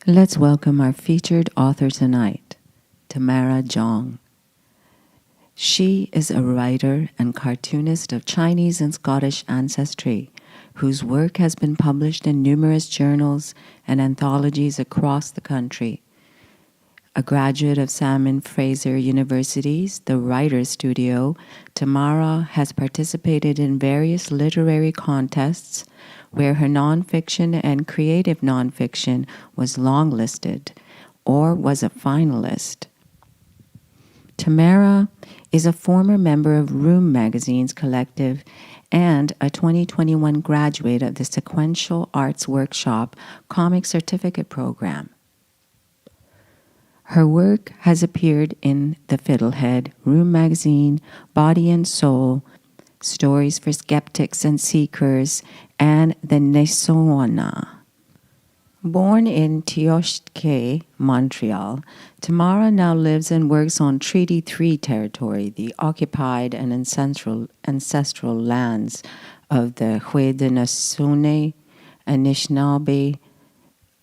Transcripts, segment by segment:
Let's welcome our featured author tonight, Tamara Jong. She is a writer and cartoonist of Chinese and Scottish ancestry, whose work has been published in numerous journals and anthologies across the country. A graduate of Simon Fraser University's The Writers' Studio, Tamara has participated in various literary contests where her nonfiction and creative nonfiction was longlisted or was a finalist. Tamara is a former member of Room Magazine's collective and a 2021 graduate of the Sequential Arts Workshop Comic Certificate Program. Her work has appeared in The Fiddlehead, Room Magazine, Body and Soul, Stories for Skeptics and Seekers, and The Nesona. Born in Tiochtke, Montreal, Tamara now lives and works on Treaty 3 territory, the occupied and ancestral lands of the Haudenosaunee, Anishinaabe,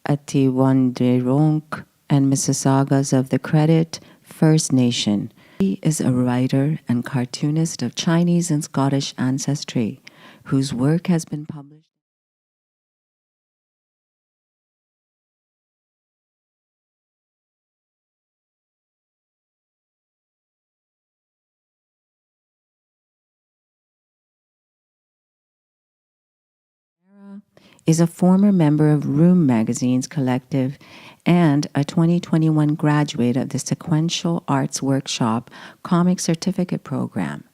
Atiwanderonk, and Mississaugas of the Credit First Nation. She is a writer and cartoonist of Chinese and Scottish ancestry, whose work has been published. Is a former member of Room Magazine's collective and a 2021 graduate of the Sequential Arts Workshop Comic Certificate Program.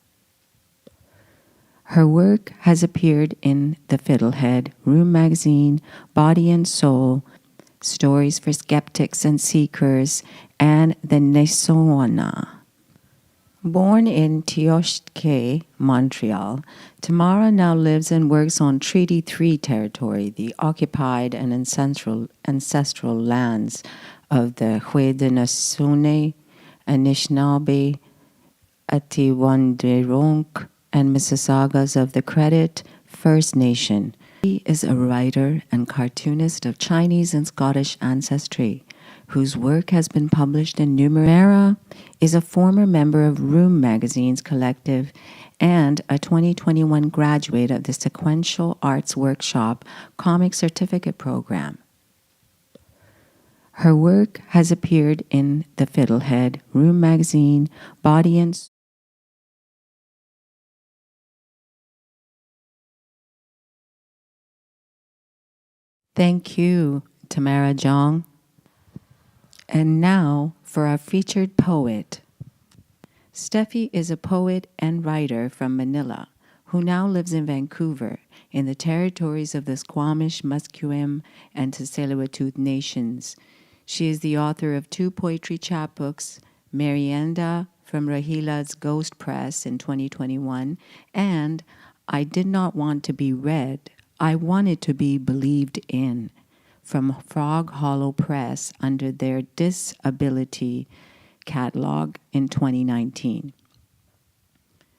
Her work has appeared in The Fiddlehead, Room Magazine, Body and Soul, Stories for Skeptics and Seekers, and The Nesona. Born in Tiochtke, Montreal, Tamara now lives and works on Treaty 3 territory, the occupied and ancestral lands of the Haudenosaunee, Anishinaabe, Atiwanderonk, and Mississaugas of the Credit First Nation. She is a writer and cartoonist of Chinese and Scottish ancestry, whose work has been published in numerous. Tamara is a former member of Room Magazine's collective and a 2021 graduate of the Sequential Arts Workshop Comic Certificate Program. Her work has appeared in The Fiddlehead, Room Magazine, Body and Soul. Thank you, Tamara Jong. And now for our featured poet. Steffi is a poet and writer from Manila who now lives in Vancouver in the territories of the Squamish, Musqueam, and Tsleil-Waututh nations. She is the author of 2 poetry chapbooks, Merienda from Rahila's Ghost Press in 2021, and I Did Not Want to Be Read, I Wanted to Be Believed In, from Frog Hollow Press under their Disability catalog in 2019.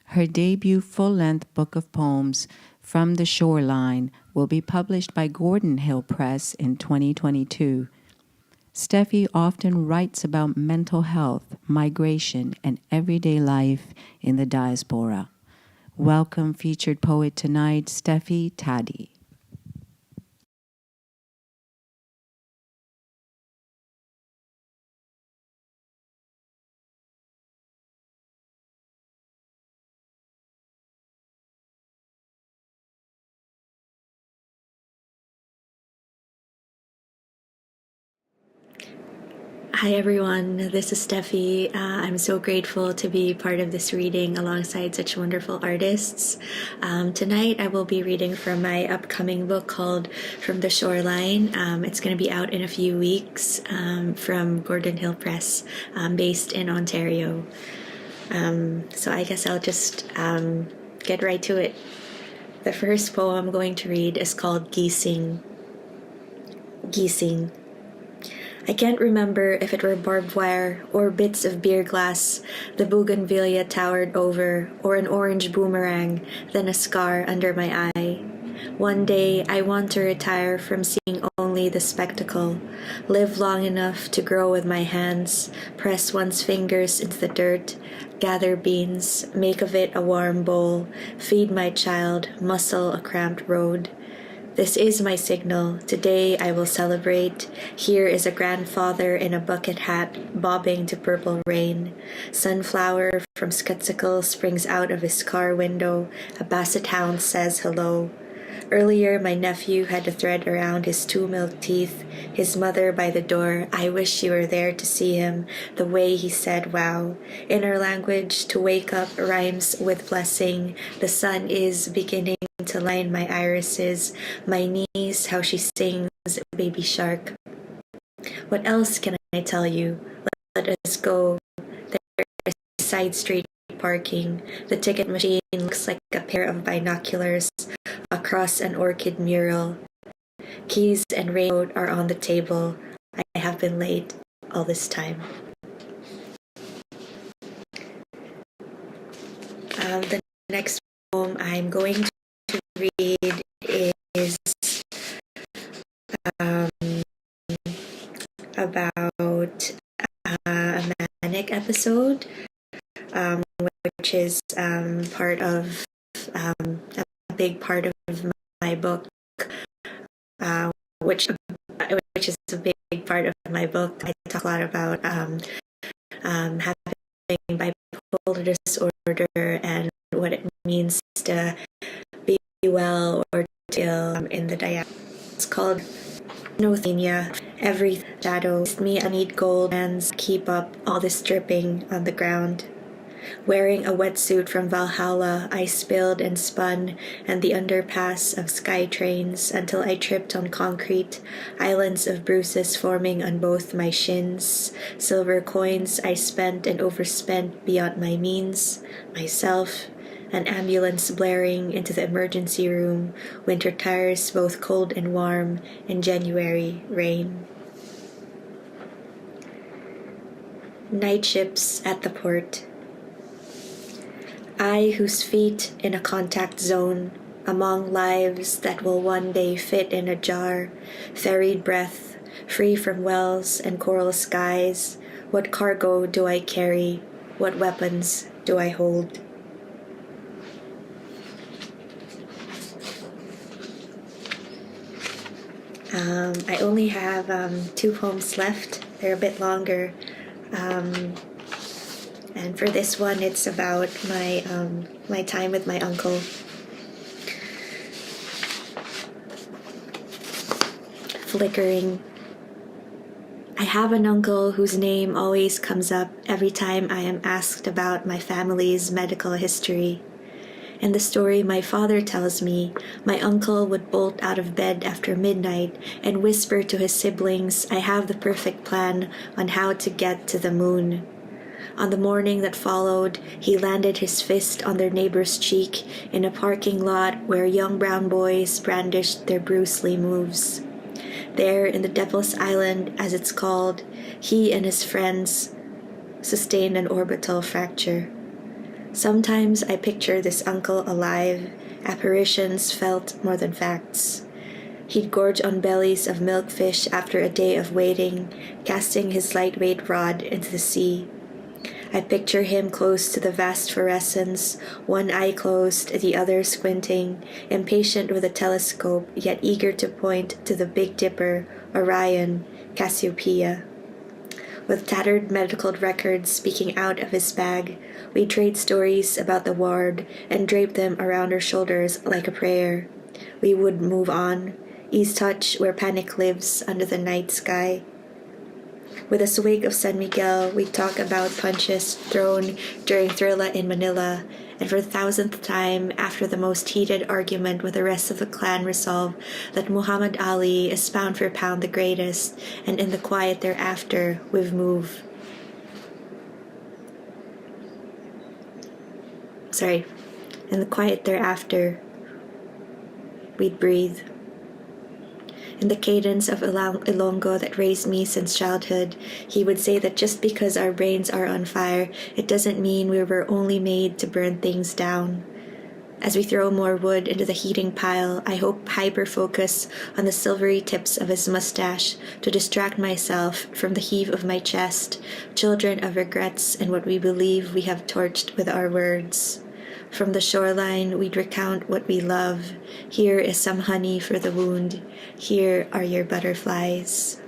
Her debut full-length book of poems, From the Shoreline, will be published by Gordon Hill Press in 2022. Steffi often writes about mental health, migration, and everyday life in the diaspora. Welcome, featured poet tonight, Steffi Tadi. Hi everyone, this is Steffi. I'm so grateful to be part of this reading alongside such wonderful artists. Tonight I will be reading from my upcoming book called From the Shoreline. It's going to be out in a few weeks from Gordon Hill Press, based in Ontario. So I guess I'll just get right to it. The first poem I'm going to read is called Gising. Gising. I can't remember if it were barbed wire or bits of beer glass the bougainvillea towered over, or an orange boomerang, then a scar under my eye. One day I want to retire from seeing only only the spectacle. Live long enough to grow with my hands, press one's fingers into the dirt, gather beans, make of it a warm bowl, feed my child, muscle a cramped road. This is my signal. Today I will celebrate. Here is a grandfather in a bucket hat bobbing to purple rain. Sunflower from Skutsikal springs out of his car window. A basset hound says hello. Earlier, my nephew had a thread around his 2 milk teeth. His mother by the door. I wish you were there to see him. The way he said wow. In our language, to wake up rhymes with blessing. The sun is beginning to line my irises. My niece, how she sings, baby shark. What else can I tell you? Let us go. There is side street parking. The ticket machine looks like a pair of binoculars across an orchid mural. Keys and raincoat are on the table. I have been late all this time. The next poem I'm going to read is about a manic episode, which is part of a big part of my book, which is a big part of my book. I talk a lot about having bipolar disorder and what it means to be well or to ill in the diaspora. It's called Nothenia. Every shadow. Me, I need gold hands. Keep up all this dripping on the ground. Wearing a wetsuit from Valhalla, I spilled and spun and the underpass of sky trains until I tripped on concrete, islands of bruises forming on both my shins, silver coins I spent and overspent beyond my means, myself, an ambulance blaring into the emergency room, winter tires both cold and warm, in January rain. Night ships at the port. I whose feet in a contact zone, among lives that will one day fit in a jar, ferried breath, free from wells and coral skies, what cargo do I carry? What weapons do I hold? I only have 2 poems left. They're a bit longer. And for this one, it's about my time with my uncle. Flickering. I have an uncle whose name always comes up every time I am asked about my family's medical history. In the story my father tells me, my uncle would bolt out of bed after midnight and whisper to his siblings, I have the perfect plan on how to get to the moon. On the morning that followed, he landed his fist on their neighbor's cheek in a parking lot where young brown boys brandished their Bruce Lee moves. There, in the Devil's Island, as it's called, he and his friends sustained an orbital fracture. Sometimes I picture this uncle alive, apparitions felt more than facts. He'd gorge on bellies of milkfish after a day of waiting, casting his lightweight rod into the sea. I picture him close to the vast fluorescence, one eye closed, the other squinting, impatient with a telescope, yet eager to point to the Big Dipper, Orion, Cassiopeia. With tattered medical records speaking out of his bag, we trade stories about the ward and drape them around our shoulders like a prayer. We would move on, ease touch where panic lives under the night sky. With a swig of San Miguel, we talk about punches thrown during Thrilla in Manila, and for the 1,000th time, after the most heated argument with the rest of the clan, resolve that Muhammad Ali is pound for pound the greatest, and in the quiet thereafter, we've moved. In the quiet thereafter, we'd breathe. In the cadence of Ilongo that raised me since childhood, he would say that just because our brains are on fire, it doesn't mean we were only made to burn things down. As we throw more wood into the heating pile, I hope hyper-focus on the silvery tips of his mustache to distract myself from the heave of my chest, children of regrets and what we believe we have torched with our words. From the shoreline, we'd recount what we love. Here is some honey for the wound. Here are your butterflies.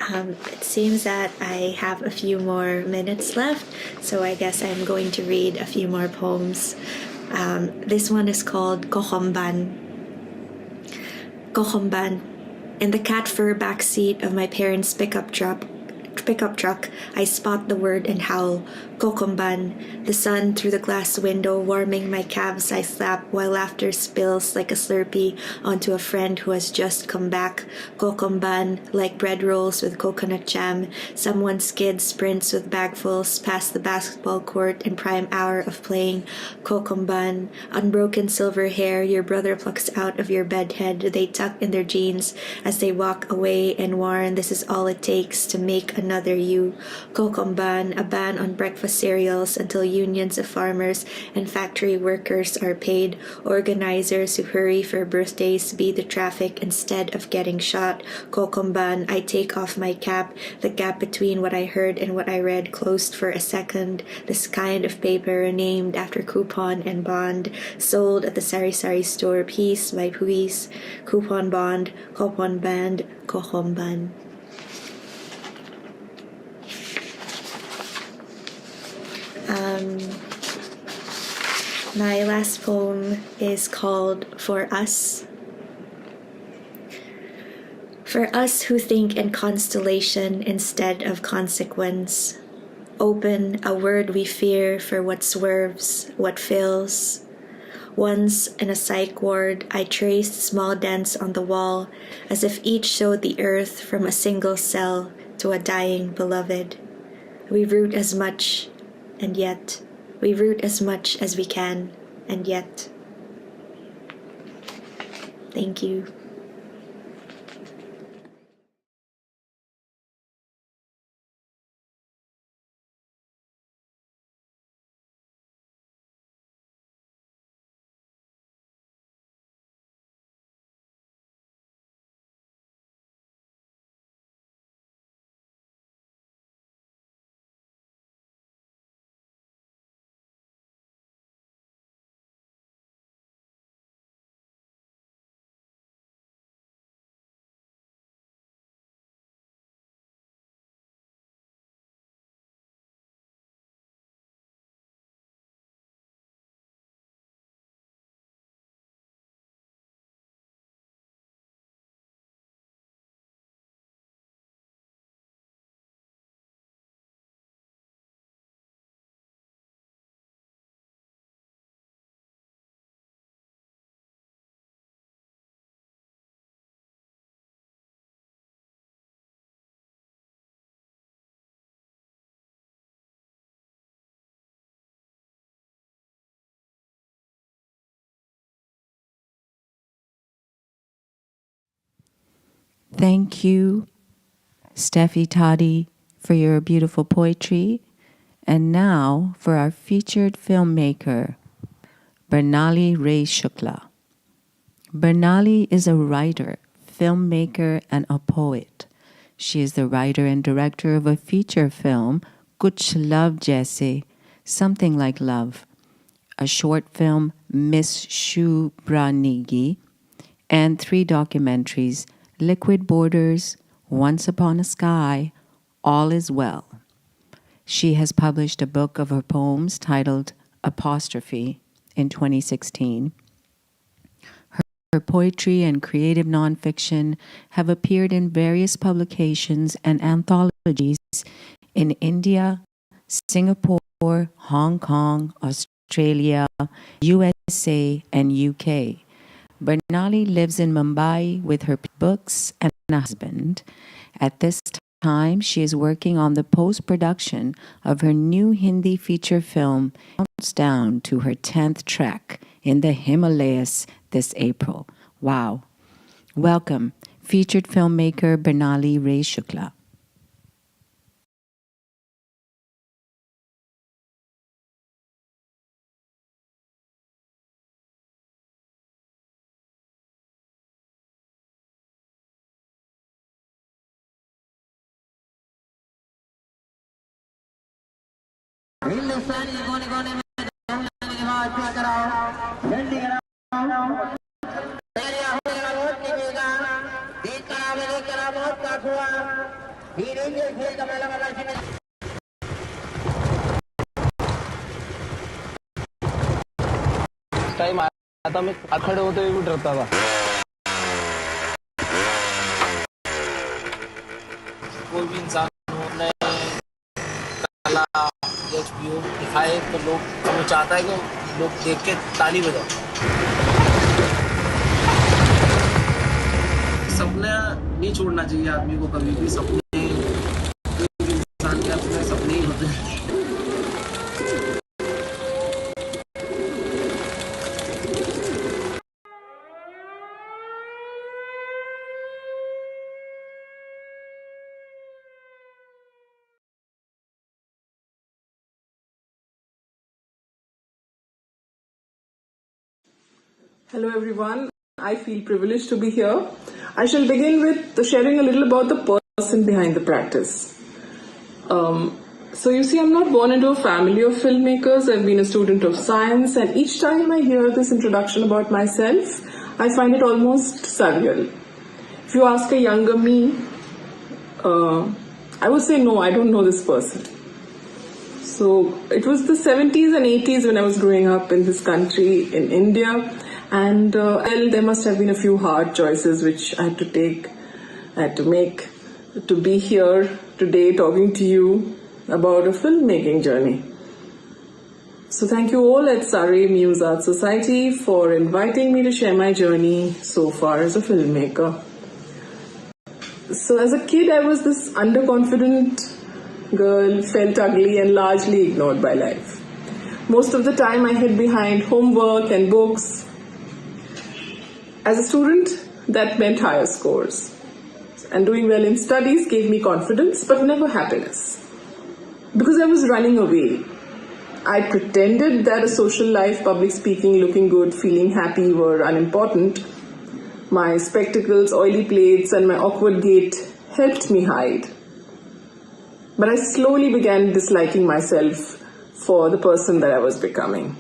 It seems that I have a few more minutes left, so I guess I'm going to read a few more poems. This one is called Kokomban. Kokomban. In the cat fur backseat of my parents' pickup truck, I spot the word and howl, Kokomban, the sun through the glass window warming my calves I slap while laughter spills like a Slurpee onto a friend who has just come back. Kokomban, like bread rolls with coconut jam, someone's kid sprints with bagfuls past the basketball court in prime hour of playing. Kokomban, unbroken silver hair your brother plucks out of your bedhead, they tuck in their jeans as they walk away and warn this is all it takes to make another you. Kokomban, a ban on breakfast cereals until unions of farmers and factory workers are paid. Organizers who hurry for birthdays beat the traffic instead of getting shot. Kokomban, I take off my cap. The gap between what I heard and what I read closed for a second. This kind of paper named after coupon and bond, sold at the Sari Sari store piece by piece. Coupon bond, coupon band, Kokomban. My last poem is called For Us. For us who think in constellation instead of consequence, open a word we fear for what swerves, what fills. Once in a psych ward, I traced small dents on the wall as if each showed the earth from a single cell to a dying beloved. We root as much, and yet we root as much as we can, and yet. Thank you. Thank you, Steffi Toddy, for your beautiful poetry. And now for our featured filmmaker, Barnali Ray Shukla. Barnali is a writer, filmmaker, and a poet. She is the writer and director of a feature film, Kuch Love Jaise, Something Like Love, a short film, Miss Shu Branigi, and 3 documentaries, Liquid Borders, Once Upon a Sky, All Is Well. She has published a book of her poems titled Apostrophe in 2016. Her poetry and creative nonfiction have appeared in various publications and anthologies in India, Singapore, Hong Kong, Australia, USA, and UK. Barnali lives in Mumbai with her books and a husband. At this time, she is working on the post-production of her new Hindi feature film, counts down to her 10th trek in the Himalayas this April. Wow. Welcome, featured filmmaker Barnali Ray Shukla. Time आया था मैं खड़े होते हुए भी डरता था। कोई भी इंसान अपने कला या जो दिखाए तो लोग वो चाहता है कि लोग देख के ताली बजाओ। सपने नहीं छोड़ना चाहिए आदमी को कभी भी। सपने इंसान के अपने सपने ही होते हैं। Hello everyone, I feel privileged to be here. I shall begin with sharing a little about the person behind the practice. So you see, I'm not born into a family of filmmakers. I've been a student of science, and each time I hear this introduction about myself, I find it almost surreal. If you ask a younger me, I would say no, I don't know this person. So it was the 70s and 80s when I was growing up in this country, in India. And well, there must have been a few hard choices which I had to make to be here today talking to you about a filmmaking journey. So thank you all at Surrey Muse Art Society for inviting me to share my journey so far as a filmmaker. So as a kid, I was this underconfident girl, felt ugly and largely ignored by life. Most of the time I hid behind homework and books. As a student, that meant higher scores. And doing well in studies gave me confidence, but never happiness. Because I was running away. I pretended that a social life, public speaking, looking good, feeling happy were unimportant. My spectacles, oily plates, and my awkward gait helped me hide. But I slowly began disliking myself for the person that I was becoming.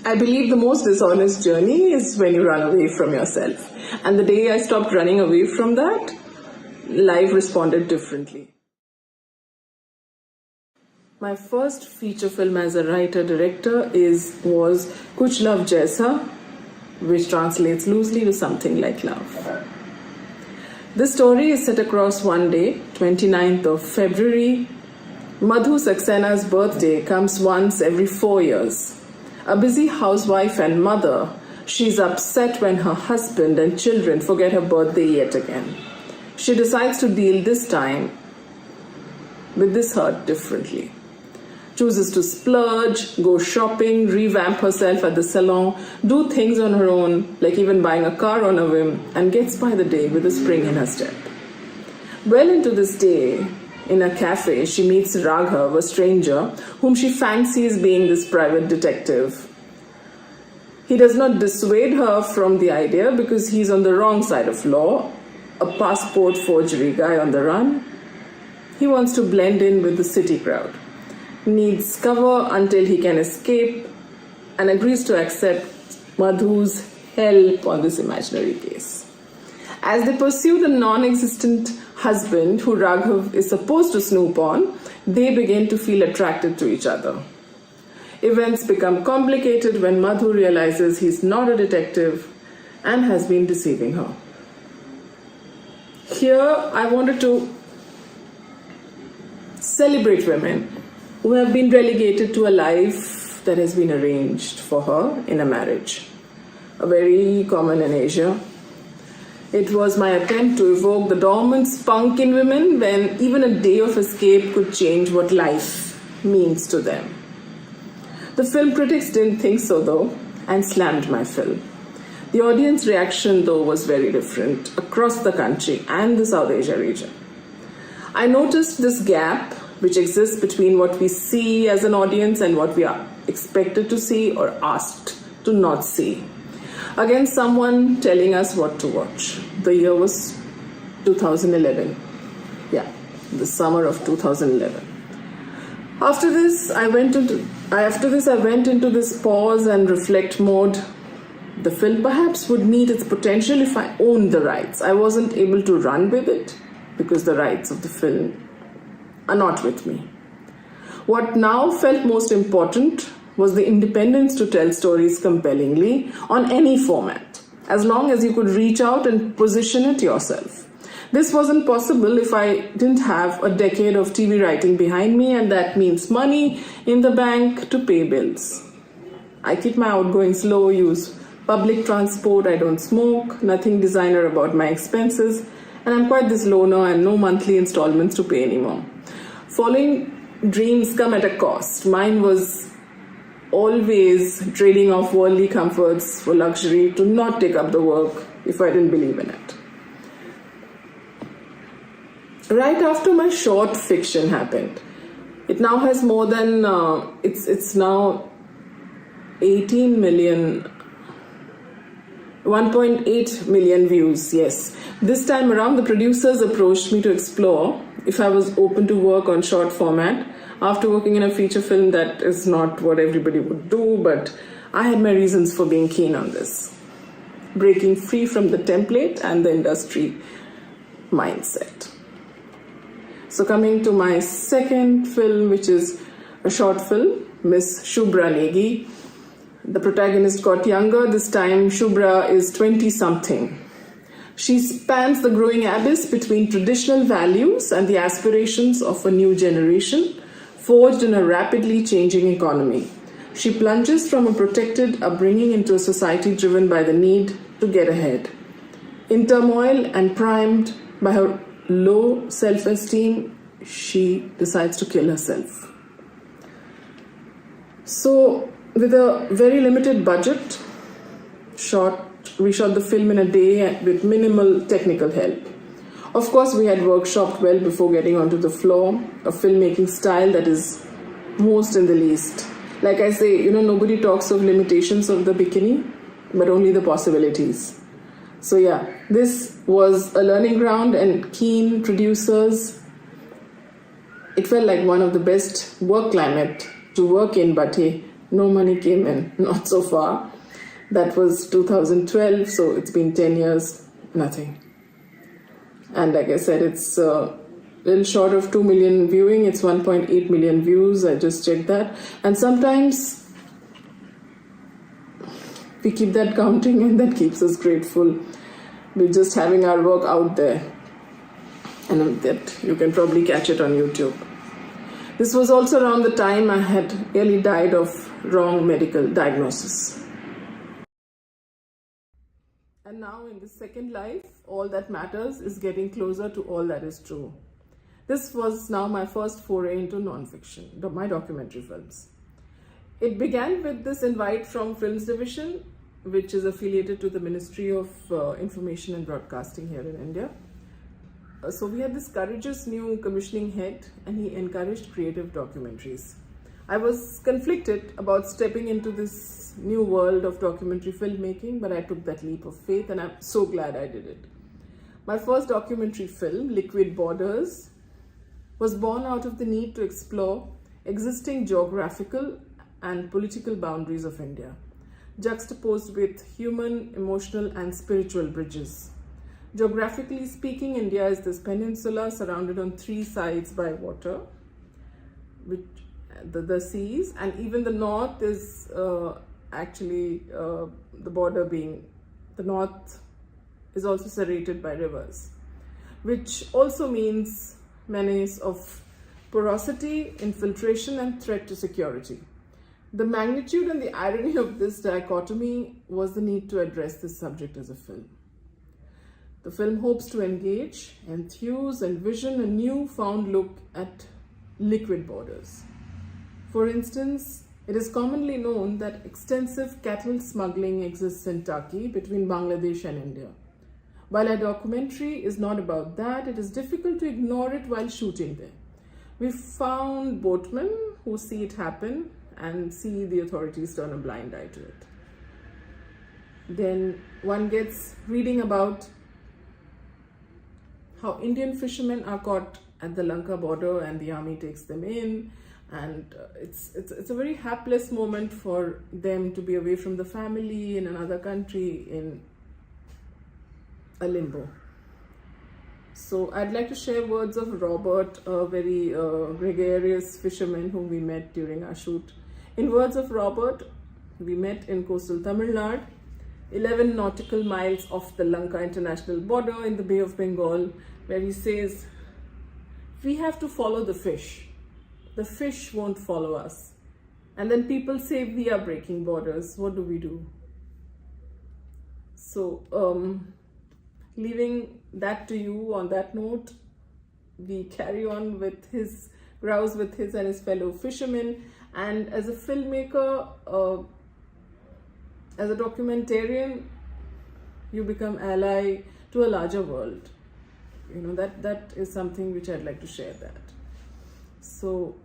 I believe the most dishonest journey is when you run away from yourself. And the day I stopped running away from that, life responded differently. My first feature film as a writer-director was Kuch Love Jaisa, which translates loosely to something like love. This story is set across one day, 29th of February. Madhu Saxena's birthday comes once every 4 years. A busy housewife and mother, she's upset when her husband and children forget her birthday yet again. She decides to deal this time with this hurt differently. Chooses to splurge, go shopping, revamp herself at the salon, do things on her own, like even buying a car on a whim, and gets by the day with a spring in her step. Well into this day, in a cafe, she meets Raghav, a stranger, whom she fancies being this private detective. He does not dissuade her from the idea because he's on the wrong side of law, a passport forgery guy on the run. He wants to blend in with the city crowd, needs cover until he can escape, and agrees to accept Madhu's help on this imaginary case. As they pursue the non-existent husband who Raghav is supposed to snoop on, they begin to feel attracted to each other. Events become complicated when Madhu realizes he's not a detective and has been deceiving her. Here, I wanted to celebrate women who have been relegated to a life that has been arranged for her in a marriage, very common in Asia. It was my attempt to evoke the dormant spunk in women when even a day of escape could change what life means to them. The film critics didn't think so though, and slammed my film. The audience reaction though was very different across the country and the South Asia region. I noticed this gap which exists between what we see as an audience and what we are expected to see or asked to not see. Against someone telling us what to watch. The year was 2011. Yeah, the summer of 2011. After this, I went into this pause and reflect mode. The film perhaps would meet its potential if I owned the rights. I wasn't able to run with it because the rights of the film are not with me. What now felt most important was the independence to tell stories compellingly on any format, as long as you could reach out and position it yourself. This wasn't possible if I didn't have a decade of TV writing behind me, and that means money in the bank to pay bills. I keep my outgoings low, use public transport, I don't smoke, nothing designer about my expenses, and I'm quite this loner and no monthly installments to pay anymore. Following dreams come at a cost. Mine was always trading off worldly comforts for luxury, to not take up the work if I didn't believe in it. Right after my short fiction happened, it now has more than, it's now 18 million, 1.8 million views, yes. This time around, the producers approached me to explore if I was open to work on short format after working in a feature film. That is not what everybody would do, but I had my reasons for being keen on this. Breaking free from the template and the industry mindset. So coming to my second film, which is a short film, Miss Shubhra Negi. The protagonist got younger. This time Shubhra is 20-something. She spans the growing abyss between traditional values and the aspirations of a new generation, forged in a rapidly changing economy. She plunges from a protected upbringing into a society driven by the need to get ahead. In turmoil and primed by her low self-esteem, she decides to kill herself. So, with a very limited budget, we shot the film in a day with minimal technical help. Of course, we had workshopped well before getting onto the floor, a filmmaking style that is most in the least. Like I say, nobody talks of limitations of the bikini, but only the possibilities. So yeah, this was a learning ground, and keen producers. It felt like one of the best work climate to work in, but hey, no money came in, not so far. That was 2012, so it's been 10 years, nothing. And like I said, it's a little short of 2 million viewing. It's 1.8 million views. I just checked that. And sometimes we keep that counting, and that keeps us grateful. We're just having our work out there. And that you can probably catch it on YouTube. This was also around the time I had nearly died of wrong medical diagnosis. And now in this second life, all that matters is getting closer to all that is true. This was now my first foray into non-fiction, my documentary films. It began with this invite from Films Division, which is affiliated to the Ministry of Information and Broadcasting here in India. So we had this courageous new commissioning head, and he encouraged creative documentaries. I was conflicted about stepping into this new world of documentary filmmaking, but I took that leap of faith, and I'm so glad I did it. My first documentary film, Liquid Borders, was born out of the need to explore existing geographical and political boundaries of India, juxtaposed with human, emotional, and spiritual bridges. Geographically speaking, India is this peninsula surrounded on three sides by water, which the seas, and even the north is the border being, the north is also serrated by rivers, which also means menace of porosity, infiltration, and threat to security. The magnitude and the irony of this dichotomy was the need to address this subject as a film. The film hopes to engage, enthuse, and vision a new-found look at liquid borders. For instance, it is commonly known that extensive cattle smuggling exists in Turkey between Bangladesh and India. While a documentary is not about that, it is difficult to ignore it while shooting there. We found boatmen who see it happen and see the authorities turn a blind eye to it. Then one gets reading about how Indian fishermen are caught at the Lanka border and the army takes them in, and it's a very hapless moment for them to be away from the family in another country in a limbo. So I'd like to share words of Robert, a very gregarious fisherman whom we met during our shoot. In words of Robert, we met in coastal Tamil Nadu, 11 nautical miles off the Lanka international border in the Bay of Bengal, where he says, we have to follow the fish. The fish won't follow us. And then people say we are breaking borders. What do we do? So, leaving that to you on that note, we carry on with his grouse with his and his fellow fishermen. And as a filmmaker, as a documentarian, you become ally to a larger world. You know, that is something which I'd like to share that. So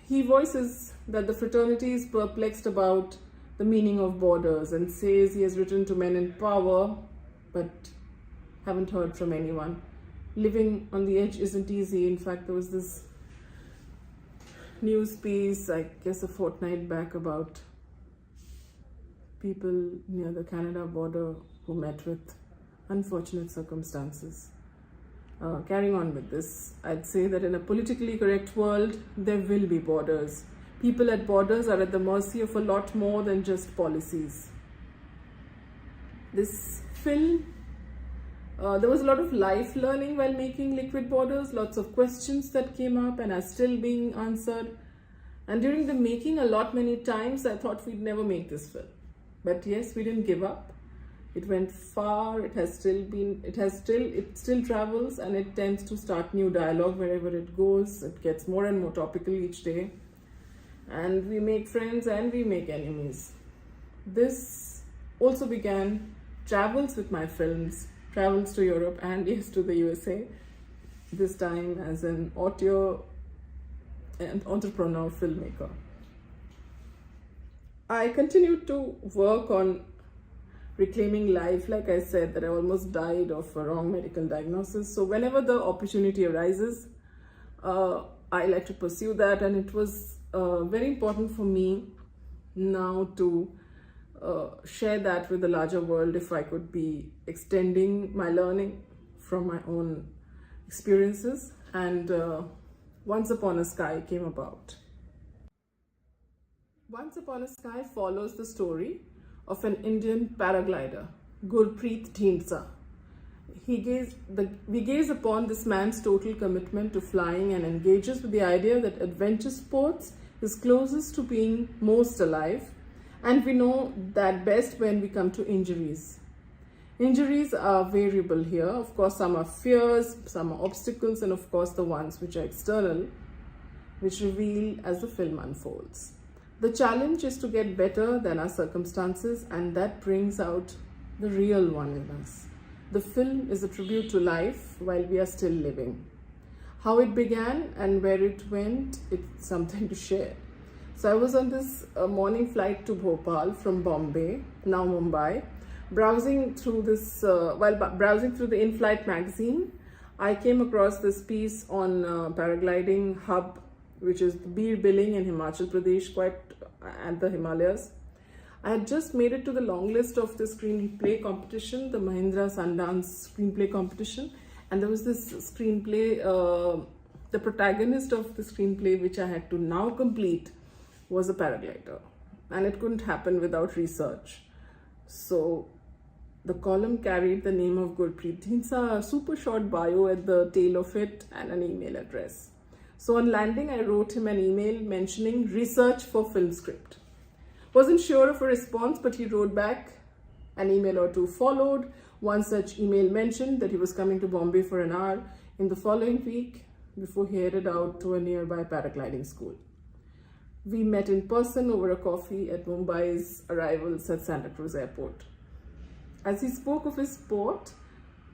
he voices that the fraternity is perplexed about the meaning of borders and says he has written to men in power, but haven't heard from anyone. Living on the edge isn't easy. In fact, there was this news piece, I guess a fortnight back, about people near the Canada border who met with unfortunate circumstances. Carrying on with this, I'd say that in a politically correct world, there will be borders. People at borders are at the mercy of a lot more than just policies. This film, there was a lot of life learning while making Liquid Borders, lots of questions that came up and are still being answered. And during the making, many times, I thought we'd never make this film. But yes, we didn't give up. It went far, it still travels, and it tends to start new dialogue wherever it goes. It gets more and more topical each day. And we make friends and we make enemies. This also began travels with my films, travels to Europe and yes, to the USA, this time as an auteur and entrepreneur filmmaker. I continued to work on reclaiming life. Like I said, that I almost died of a wrong medical diagnosis. So whenever the opportunity arises, I like to pursue that. And it was very important for me now to share that with the larger world, if I could be extending my learning from my own experiences. And Once Upon a Sky came about. Once Upon a Sky follows the story of an Indian paraglider, Gurpreet Dhindsa. We gaze upon this man's total commitment to flying and engages with the idea that adventure sports is closest to being most alive, and we know that best when we come to injuries. Injuries are variable here. Of course, some are fears, some are obstacles, and of course the ones which are external, which reveal as the film unfolds. The challenge is to get better than our circumstances, and that brings out the real one in us. The film is a tribute to life while we are still living. How it began and where it went, it's something to share. So I was on this morning flight to Bhopal from Bombay, now Mumbai, browsing through the in-flight magazine. I came across this piece on paragliding hub, which is Bir Billing in Himachal Pradesh, quite at the Himalayas. I had just made it to the long list of the screenplay competition, the Mahindra Sundance screenplay competition, and there was this screenplay, the protagonist of the screenplay which I had to now complete was a paraglider, and it couldn't happen without research. So the column carried the name of Gurpreet Dhindsa, a super short bio at the tail of it, and an email address. So on landing, I wrote him an email mentioning research for film script. Wasn't sure of a response, but he wrote back. An email or two followed. One such email mentioned that he was coming to Bombay for an hour in the following week before he headed out to a nearby paragliding school. We met in person over a coffee at Mumbai's arrivals at Santa Cruz Airport. As he spoke of his sport,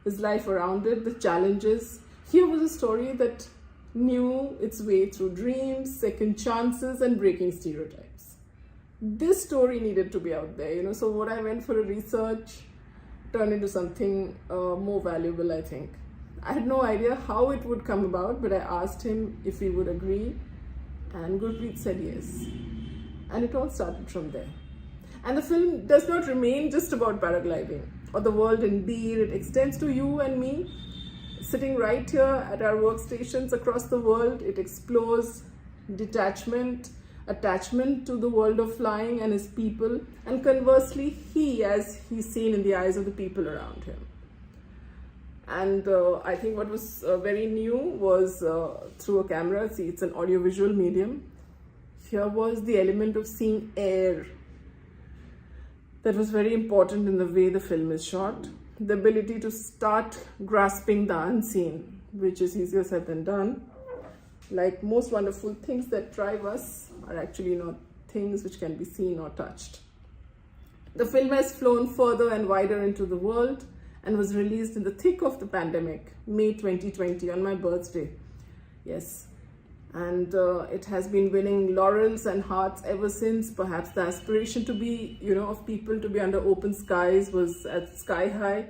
his life around it, the challenges, here was a story that knew its way through dreams, second chances, and breaking stereotypes. This story needed to be out there, so what I went for a research turned into something more valuable, I think. I had no idea how it would come about, but I asked him if he would agree, and Gurpreet said yes. And it all started from there. And the film does not remain just about paragliding or the world in Bir. It extends to you and me, sitting right here at our workstations across the world. It explores detachment, attachment to the world of flying and his people, and conversely, he as he's seen in the eyes of the people around him. And I think what was very new was through a camera. See, it's an audiovisual medium. Here was the element of seeing air. That was very important in the way the film is shot. The ability to start grasping the unseen, which is easier said than done. Like most wonderful things that drive us are actually not things which can be seen or touched. The film has flown further and wider into the world and was released in the thick of the pandemic, May 2020, on my birthday. Yes. And it has been winning laurels and hearts ever since. Perhaps the aspiration to be, of people to be under open skies was at sky high,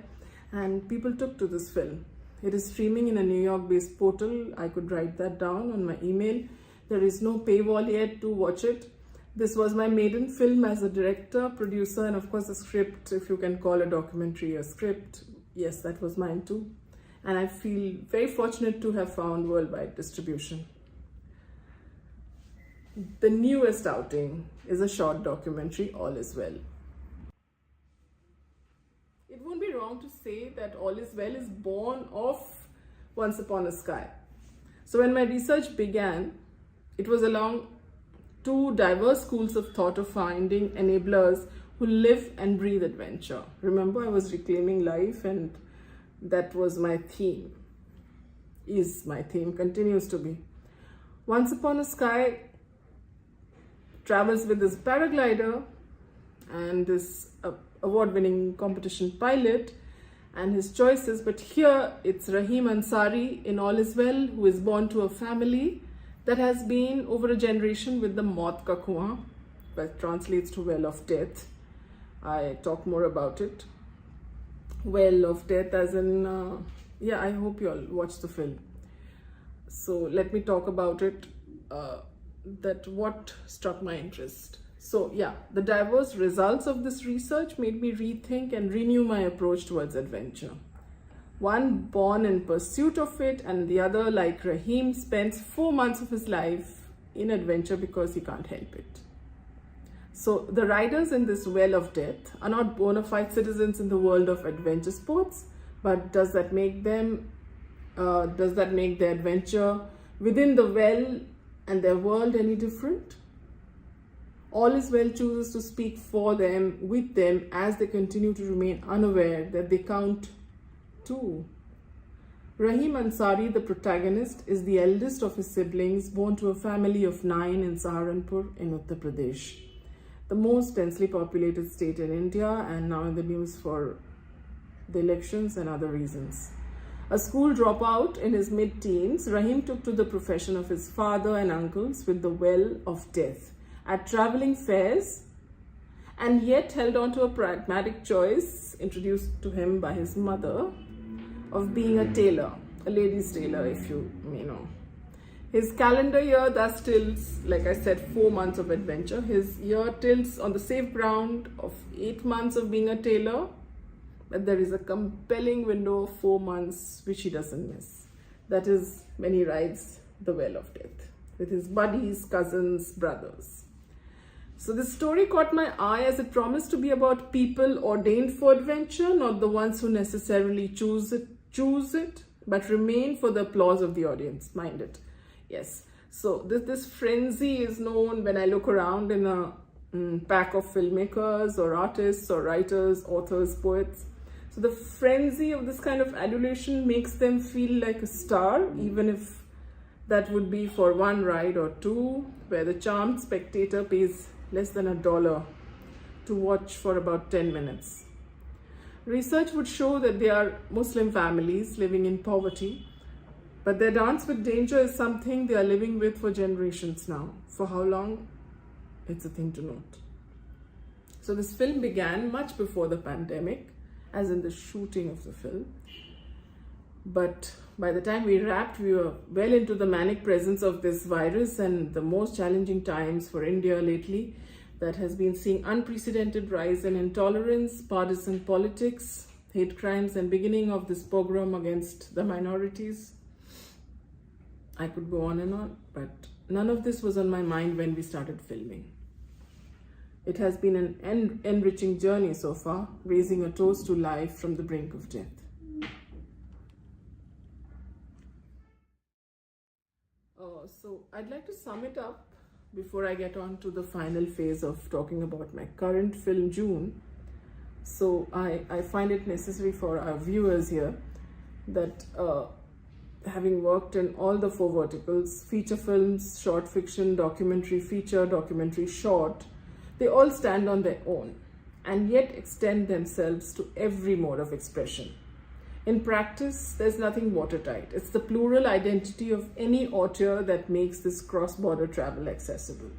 and people took to this film. It is streaming in a New York-based portal. I could write that down on my email. There is no paywall yet to watch it. This was my maiden film as a director, producer, and of course a script, if you can call a documentary a script. Yes, that was mine too. And I feel very fortunate to have found worldwide distribution. The newest outing is a short documentary, All Is Well. It won't be wrong to say that All Is Well is born of Once Upon a Sky. So when my research began, it was along two diverse schools of thought of finding enablers who live and breathe adventure. Remember, I was reclaiming life, and that was my theme, is my theme, continues to be. Once Upon a Sky travels with this paraglider and this award-winning competition pilot and his choices, but here it's Rahim Ansari in All Is Well, who is born to a family that has been over a generation with the Maut Ka Kuan, that translates to Well of Death. I talk more about it. Well of Death as in, I hope you all watch the film. So let me talk about it, that what struck my interest. So yeah, the diverse results of this research made me rethink and renew my approach towards adventure. One born in pursuit of it, and the other, like Rahim, spends 4 months of his life in adventure because he can't help it. So the riders in this Well of Death are not bona fide citizens in the world of adventure sports, but does that make their adventure within the well and their world any different? All Is Well chooses to speak for them, with them, as they continue to remain unaware that they count too. Rahim Ansari, the protagonist, is the eldest of his siblings, born to a family of 9 in Saharanpur in Uttar Pradesh, the most densely populated state in India, and now in the news for the elections and other reasons. A school dropout in his mid-teens, Rahim took to the profession of his father and uncles with the Well of Death at traveling fairs, and yet held on to a pragmatic choice introduced to him by his mother of being a tailor, a lady's tailor, if you may know. His calendar year thus tilts, like I said, 4 months of adventure. His year tilts on the safe ground of 8 months of being a tailor, but there is a compelling window of 4 months which he doesn't miss. That is when he rides the Well of Death with his buddies, cousins, brothers. So this story caught my eye as it promised to be about people ordained for adventure, not the ones who necessarily choose it, but remain for the applause of the audience. Mind it. Yes. So this frenzy is known when I look around in a pack of filmmakers or artists or writers, authors, poets. So the frenzy of this kind of adulation makes them feel like a star, even if that would be for one ride or two, where the charmed spectator pays less than $1 to watch for about 10 minutes. Research would show that they are Muslim families living in poverty, but their dance with danger is something they are living with for generations now. For how long? It's a thing to note. So this film began much before the pandemic, as in the shooting of the film. But by the time we wrapped, we were well into the manic presence of this virus and the most challenging times for India lately, that has been seeing unprecedented rise in intolerance, partisan politics, hate crimes and beginning of this pogrom against the minorities. I could go on and on, but none of this was on my mind when we started filming. It has been an enriching journey so far, raising a toast to life from the brink of death. So I'd like to sum it up before I get on to the final phase of talking about my current film, June. So I find it necessary for our viewers here that having worked in all the four verticals, feature films, short fiction, documentary feature, documentary short, they all stand on their own and yet extend themselves to every mode of expression. In practice, there's nothing watertight. It's the plural identity of any auteur that makes this cross-border travel accessible.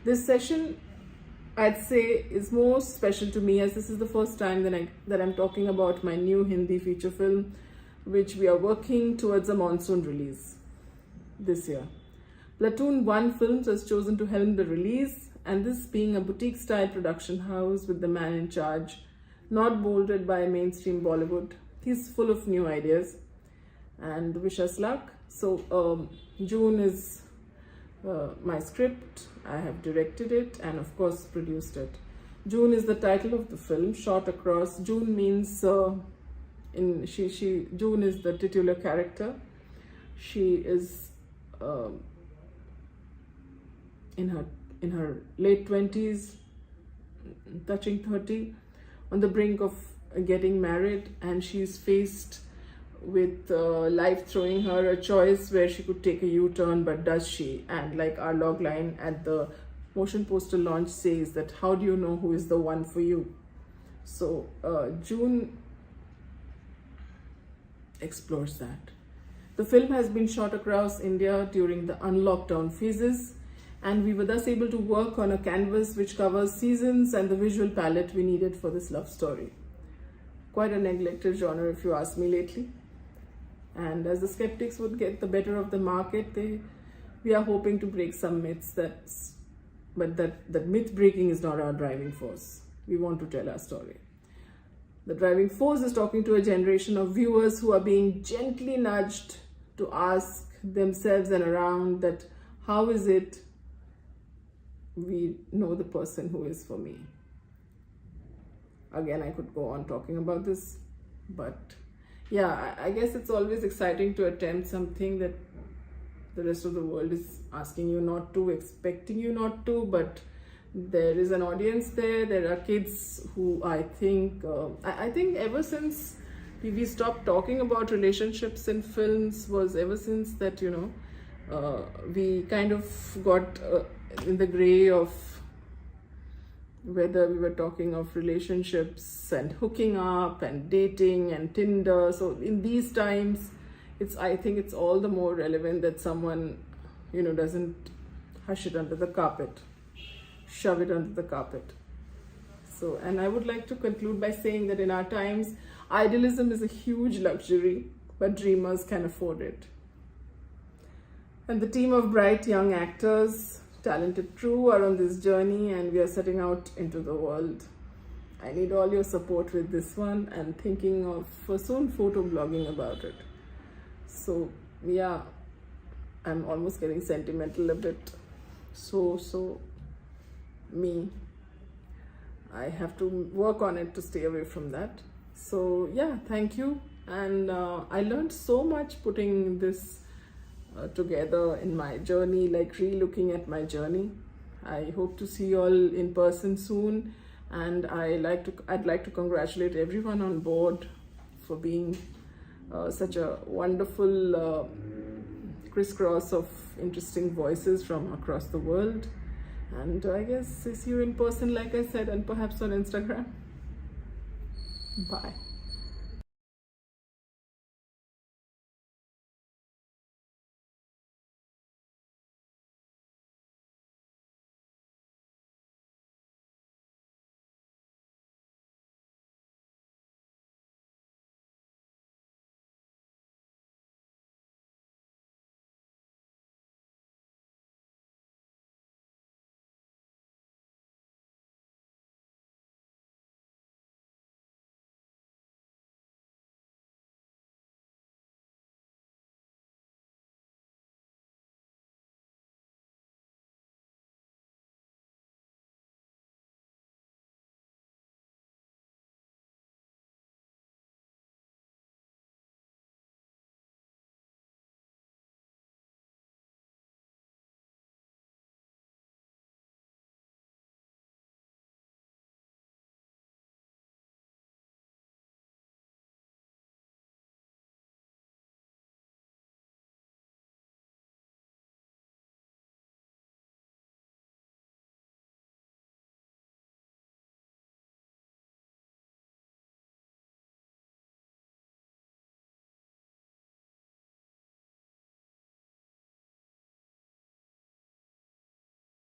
This session, I'd say, is most special to me as this is the first time that I'm talking about my new Hindi feature film, which we are working towards a monsoon release this year. Platoon 1 Films has chosen to helm the release, and this being a boutique-style production house with the man in charge, not molded by mainstream Bollywood. He's full of new ideas and wish us luck. So June is my script. I have directed it and of course produced it. June is the title of the film, shot across. June means June is the titular character. She is in her late 20s, touching 30, on the brink of getting married, and she's faced with life throwing her a choice where she could take a U-turn, but does she? And like our log line at the motion poster launch says that, how do you know who is the one for you? So June explores that. The film has been shot across India during the unlockdown phases, and we were thus able to work on a canvas which covers seasons and the visual palette we needed for this love story. Quite a neglected genre if you ask me lately. And as the skeptics would get the better of the market, we are hoping to break some myths, but that myth breaking is not our driving force. We want to tell our story. The driving force is talking to a generation of viewers who are being gently nudged to ask themselves and around that, how is it we know the person who is for me? Again, I could go on talking about this, but yeah, I guess it's always exciting to attempt something that the rest of the world is asking you not to, expecting you not to, but there is an audience there. There are kids who I think ever since we stopped talking about relationships in films was ever since that, we kind of got in the gray of whether we were talking of relationships and hooking up and dating and Tinder. So in these times, I think it's all the more relevant that someone, doesn't hush it under the carpet, shove it under the carpet. So, and I would like to conclude by saying that in our times, idealism is a huge luxury, but dreamers can afford it. And the team of bright young actors, talented crew are on this journey, and we are setting out into the world. I need all your support with this one and thinking of soon photo blogging about it. So yeah, I'm almost getting sentimental a bit. So me. I have to work on it to stay away from that. So yeah, thank you. And I learned so much putting this together in my journey, like re-looking at my journey. I hope to see you all in person soon, and I'd like to congratulate everyone on board for being such a wonderful crisscross of interesting voices from across the world. And I guess see you in person, like I said, and perhaps on Instagram. Bye.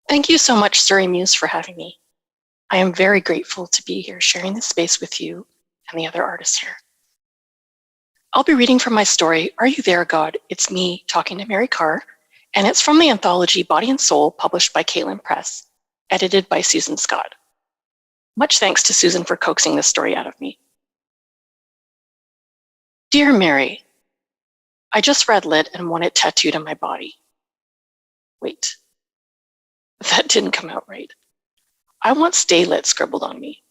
Thank you so much, Surrey Muse, for having me. I am very grateful to be here sharing this space with you and the other artists here. I'll be reading from my story, Are You There, God? It's Me Talking to Mary Carr, and it's from the anthology Body and Soul, published by Caitlin Press, edited by Susan Scott. Much thanks to Susan for coaxing this story out of me. Dear Mary, I just read Lit and want it tattooed on my body. Wait, that didn't come out right. I want Stay Lit scribbled on me.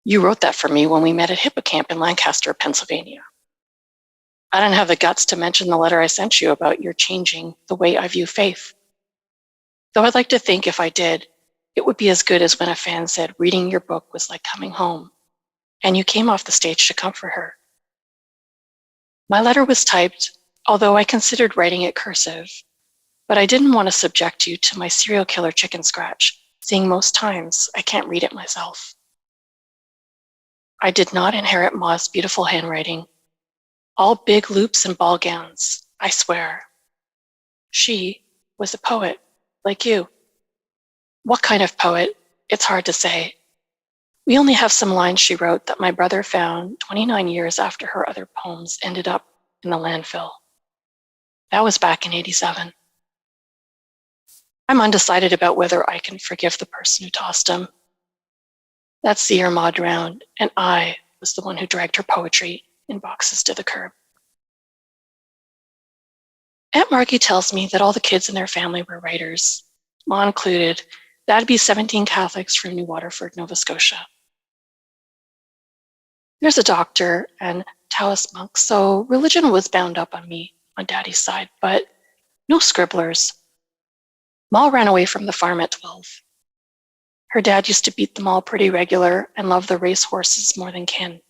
You wrote that for me when we met at Hippocamp in Lancaster, Pennsylvania. I didn't have the guts to mention the letter I sent you about your changing the way I view faith. Though I'd like to think if I did, it would be as good as when a fan said reading your book was like coming home, and you came off the stage to comfort her. My letter was typed, although I considered writing it cursive, but I didn't want to subject you to my serial killer chicken scratch, seeing most times I can't read it myself. I did not inherit Ma's beautiful handwriting. All big loops and ball gowns, I swear. She was a poet, like you. What kind of poet? It's hard to say. We only have some lines she wrote that my brother found 29 years after her other poems ended up in the landfill. That was back in '87. I'm undecided about whether I can forgive the person who tossed him. That's the year Ma drowned, and I was the one who dragged her poetry in boxes to the curb. Aunt Margie tells me that all the kids in their family were writers, Ma included. That'd be 17 Catholics from New Waterford, Nova Scotia. There's a doctor and Taoist monk, so religion was bound up on me on Daddy's side, but no scribblers. Ma ran away from the farm at 12. Her dad used to beat them all pretty regular and loved the race horses more than kin.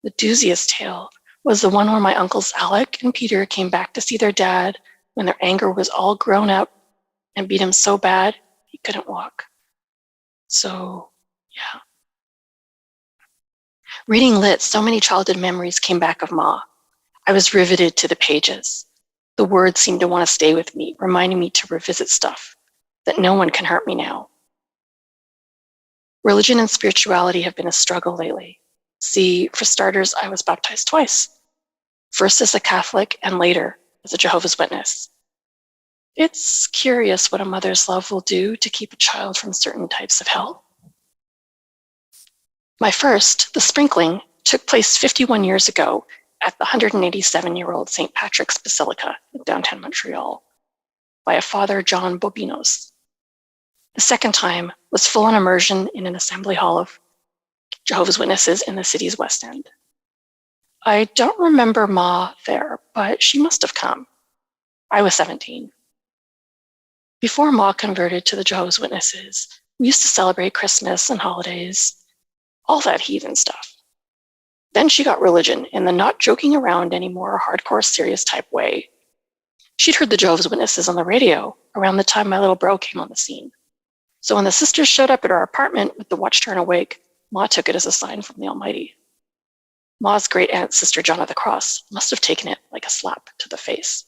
The dooziest tale was the one where my uncles Alec and Peter came back to see their dad when their anger was all grown up and beat him so bad he couldn't walk. So, yeah. Reading Lit, so many childhood memories came back of Ma. I was riveted to the pages. The words seemed to want to stay with me, reminding me to revisit stuff, that no one can hurt me now. Religion and spirituality have been a struggle lately. See, for starters, I was baptized twice. First as a Catholic and later as a Jehovah's Witness. It's curious what a mother's love will do to keep a child from certain types of hell. My first, the sprinkling, took place 51 years ago at the 187-year-old St. Patrick's Basilica in downtown Montreal by a Father John Bobinos. The second time was full-on immersion in an assembly hall of Jehovah's Witnesses in the city's West End. I don't remember Ma there, but she must have come. I was 17. Before Ma converted to the Jehovah's Witnesses, we used to celebrate Christmas and holidays, all that heathen stuff. Then she got religion in the not joking around anymore, hardcore serious type way. She'd heard the Jehovah's Witnesses on the radio around the time my little bro came on the scene. So when the sisters showed up at our apartment with the watch turn awake, Ma took it as a sign from the Almighty. Ma's great aunt, Sister John of the Cross, must have taken it like a slap to the face.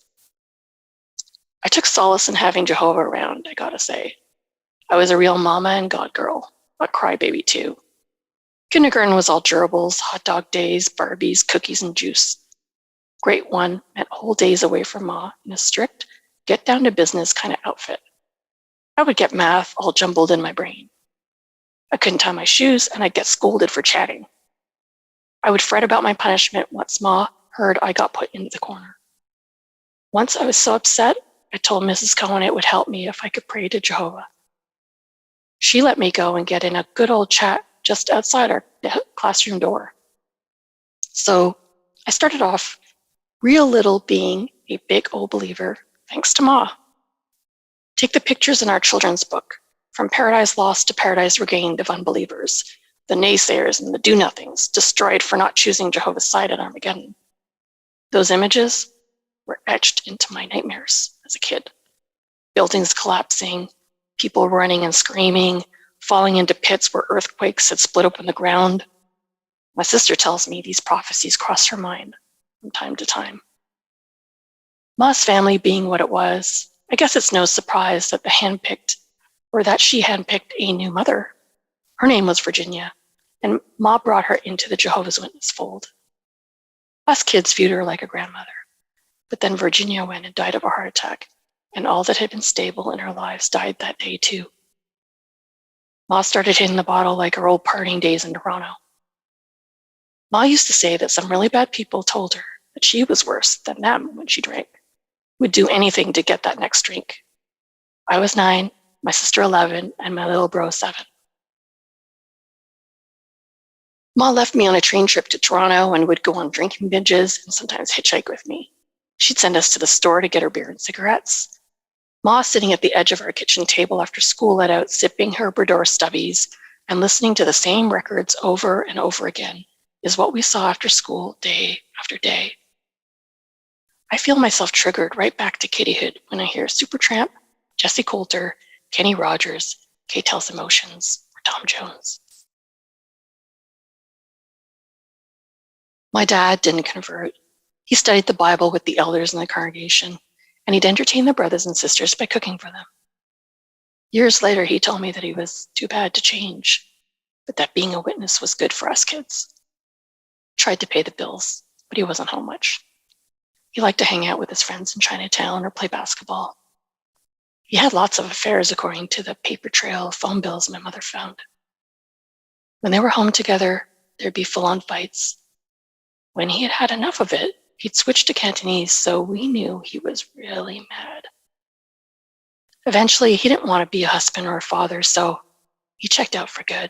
I took solace in having Jehovah around, I gotta say. I was a real mama and God girl, a crybaby too. Kindergarten was all gerbils, hot dog days, Barbies, cookies, and juice. Grade 1 meant whole days away from Ma in a strict, get down to business kind of outfit. I would get math all jumbled in my brain. I couldn't tie my shoes and I'd get scolded for chatting. I would fret about my punishment once Ma heard I got put into the corner. Once I was so upset, I told Mrs. Cohen it would help me if I could pray to Jehovah. She let me go and get in a good old chat just outside our classroom door. So I started off real little being a big old believer, thanks to Ma. Take the pictures in our children's book, from Paradise Lost to Paradise Regained of unbelievers, the naysayers and the do-nothings, destroyed for not choosing Jehovah's side at Armageddon. Those images were etched into my nightmares as a kid. Buildings collapsing, people running and screaming, falling into pits where earthquakes had split open the ground. My sister tells me these prophecies crossed her mind from time to time. Ma's family being what it was, I guess it's no surprise that she handpicked a new mother. Her name was Virginia, and Ma brought her into the Jehovah's Witness fold. Us kids viewed her like a grandmother, but then Virginia went and died of a heart attack, and all that had been stable in our lives died that day too. Ma started hitting the bottle like her old partying days in Toronto. Ma used to say that some really bad people told her that she was worse than them when she drank, would do anything to get that next drink. I was 9, my sister 11, and my little bro 7. Ma left me on a train trip to Toronto and would go on drinking binges and sometimes hitchhike with me. She'd send us to the store to get her beer and cigarettes. Ma sitting at the edge of our kitchen table after school let out, sipping her Brador stubbies and listening to the same records over and over again is what we saw after school day after day. I feel myself triggered right back to kiddyhood when I hear Supertramp, Jesse Coulter, Kenny Rogers, Kay Tells Emotions, or Tom Jones. My dad didn't convert. He studied the Bible with the elders in the congregation, and he'd entertain the brothers and sisters by cooking for them. Years later, he told me that he was too bad to change, but that being a witness was good for us kids. Tried to pay the bills, but he wasn't home much. He liked to hang out with his friends in Chinatown or play basketball. He had lots of affairs, according to the paper trail of phone bills my mother found. When they were home together, there'd be full-on fights. When he had had enough of it, he'd switch to Cantonese, so we knew he was really mad. Eventually, he didn't want to be a husband or a father, so he checked out for good.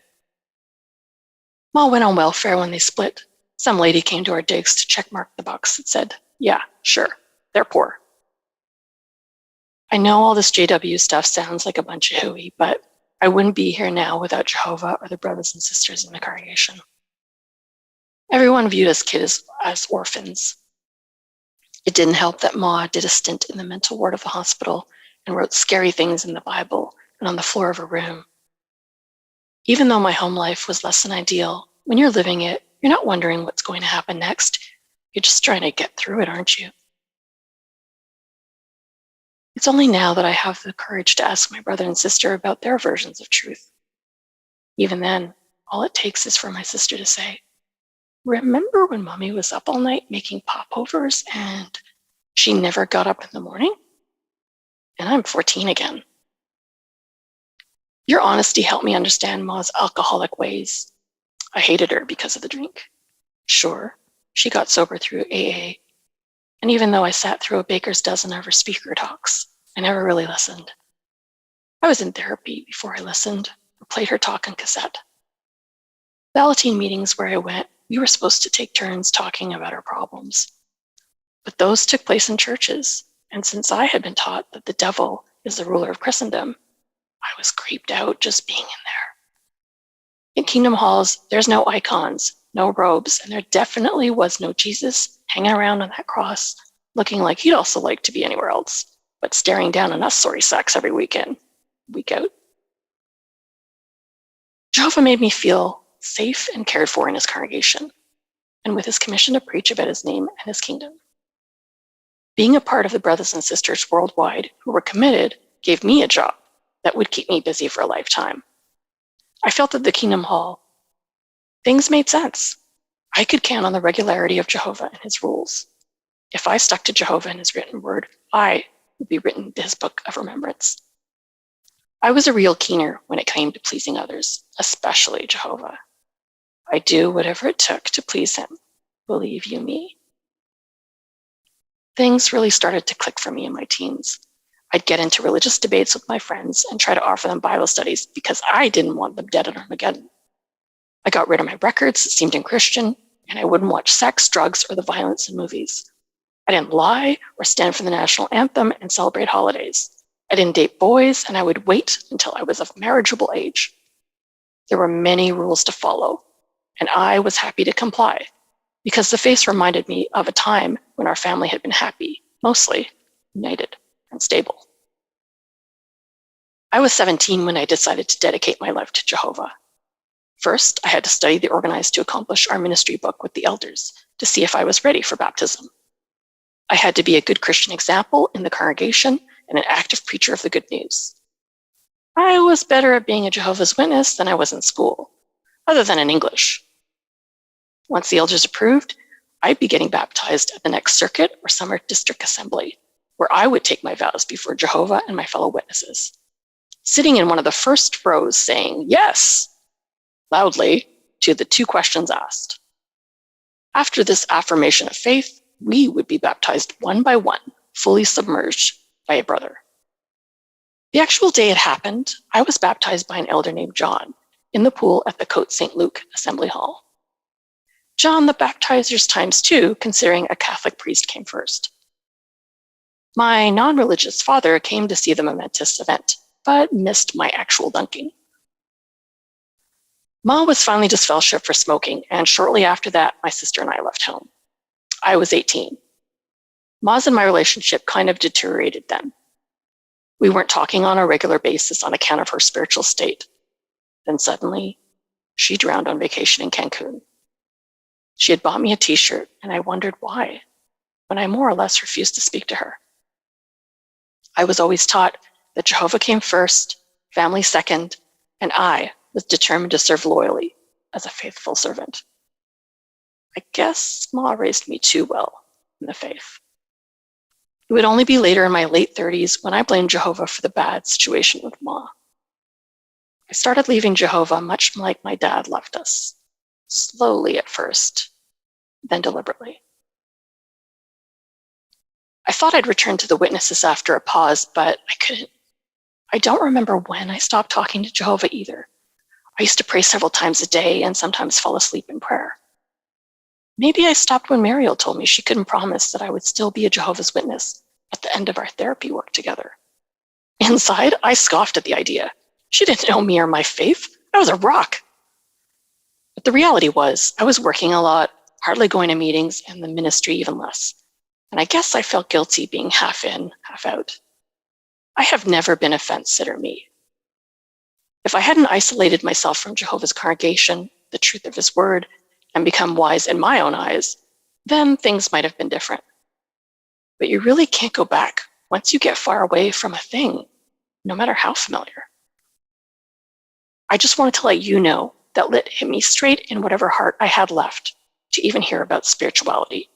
Ma went on welfare when they split. Some lady came to our digs to checkmark the box that said, "Yeah, sure, they're poor." I know all this JW stuff sounds like a bunch of hooey, but I wouldn't be here now without Jehovah or the brothers and sisters in the congregation. Everyone viewed us kids as orphans. It didn't help that Ma did a stint in the mental ward of the hospital and wrote scary things in the Bible and on the floor of her room. Even though my home life was less than ideal, when you're living it, you're not wondering what's going to happen next. You're just trying to get through it, aren't you? It's only now that I have the courage to ask my brother and sister about their versions of truth. Even then, all it takes is for my sister to say, "Remember when Mommy was up all night making popovers and she never got up in the morning?" And I'm 14 again. Your honesty helped me understand Ma's alcoholic ways. I hated her because of the drink. Sure, she got sober through AA. And even though I sat through a baker's dozen of her speaker talks, I never really listened. I was in therapy before I listened or played her talk on cassette. The Alateen meetings where I went, we were supposed to take turns talking about our problems. But those took place in churches, and since I had been taught that the devil is the ruler of Christendom, I was creeped out just being in there. In Kingdom Halls, there's no icons, no robes, and there definitely was no Jesus hanging around on that cross, looking like he'd also like to be anywhere else, but staring down on us sorry sacks every week in, week out. Jehovah made me feel safe and cared for in his congregation, and with his commission to preach about his name and his kingdom. Being a part of the brothers and sisters worldwide who were committed gave me a job that would keep me busy for a lifetime. I felt at the Kingdom Hall, things made sense. I could count on the regularity of Jehovah and his rules. If I stuck to Jehovah and his written word, I would be written to his book of remembrance. I was a real keener when it came to pleasing others, especially Jehovah. I'd do whatever it took to please him, believe you me. Things really started to click for me in my teens. I'd get into religious debates with my friends and try to offer them Bible studies because I didn't want them dead at Armageddon. I got rid of my records that seemed unchristian, and I wouldn't watch sex, drugs, or the violence in movies. I didn't lie or stand for the national anthem and celebrate holidays. I didn't date boys, and I would wait until I was of marriageable age. There were many rules to follow, and I was happy to comply because the faith reminded me of a time when our family had been happy, mostly united and stable. I was 17 when I decided to dedicate my life to Jehovah. First, I had to study the Organized to Accomplish Our Ministry book with the elders to see if I was ready for baptism. I had to be a good Christian example in the congregation and an active preacher of the good news. I was better at being a Jehovah's Witness than I was in school, other than in English. Once the elders approved, I'd be getting baptized at the next circuit or summer district assembly, where I would take my vows before Jehovah and my fellow witnesses, sitting in one of the first rows saying yes, loudly, to the 2 questions asked. After this affirmation of faith, we would be baptized one by one, fully submerged by a brother. The actual day it happened, I was baptized by an elder named John in the pool at the Côte St. Luc Assembly Hall. John the baptizer's times 2, considering a Catholic priest came first. My non-religious father came to see the momentous event, but missed my actual dunking. Ma was finally disfellowshipped for smoking, and shortly after that, my sister and I left home. I was 18. Ma's and my relationship kind of deteriorated then. We weren't talking on a regular basis on account of her spiritual state. Then suddenly, she drowned on vacation in Cancun. She had bought me a t-shirt, and I wondered why, when I more or less refused to speak to her. I was always taught that Jehovah came first, family second, and I was determined to serve loyally as a faithful servant. I guess Ma raised me too well in the faith. It would only be later in my late 30s when I blamed Jehovah for the bad situation with Ma. I started leaving Jehovah much like my dad left us, slowly at first, then deliberately. I thought I'd return to the witnesses after a pause, but I couldn't. I don't remember when I stopped talking to Jehovah either. I used to pray several times a day and sometimes fall asleep in prayer. Maybe I stopped when Mariel told me she couldn't promise that I would still be a Jehovah's Witness at the end of our therapy work together. Inside, I scoffed at the idea. She didn't know me or my faith. I was a rock. But the reality was, I was working a lot, hardly going to meetings, and the ministry even less. And I guess I felt guilty being half in, half out. I have never been a fence sitter, me. If I hadn't isolated myself from Jehovah's congregation, the truth of his word, and become wise in my own eyes, then things might have been different. But you really can't go back once you get far away from a thing, no matter how familiar. I just wanted to let you know that lit hit me straight in whatever heart I had left to even hear about spirituality.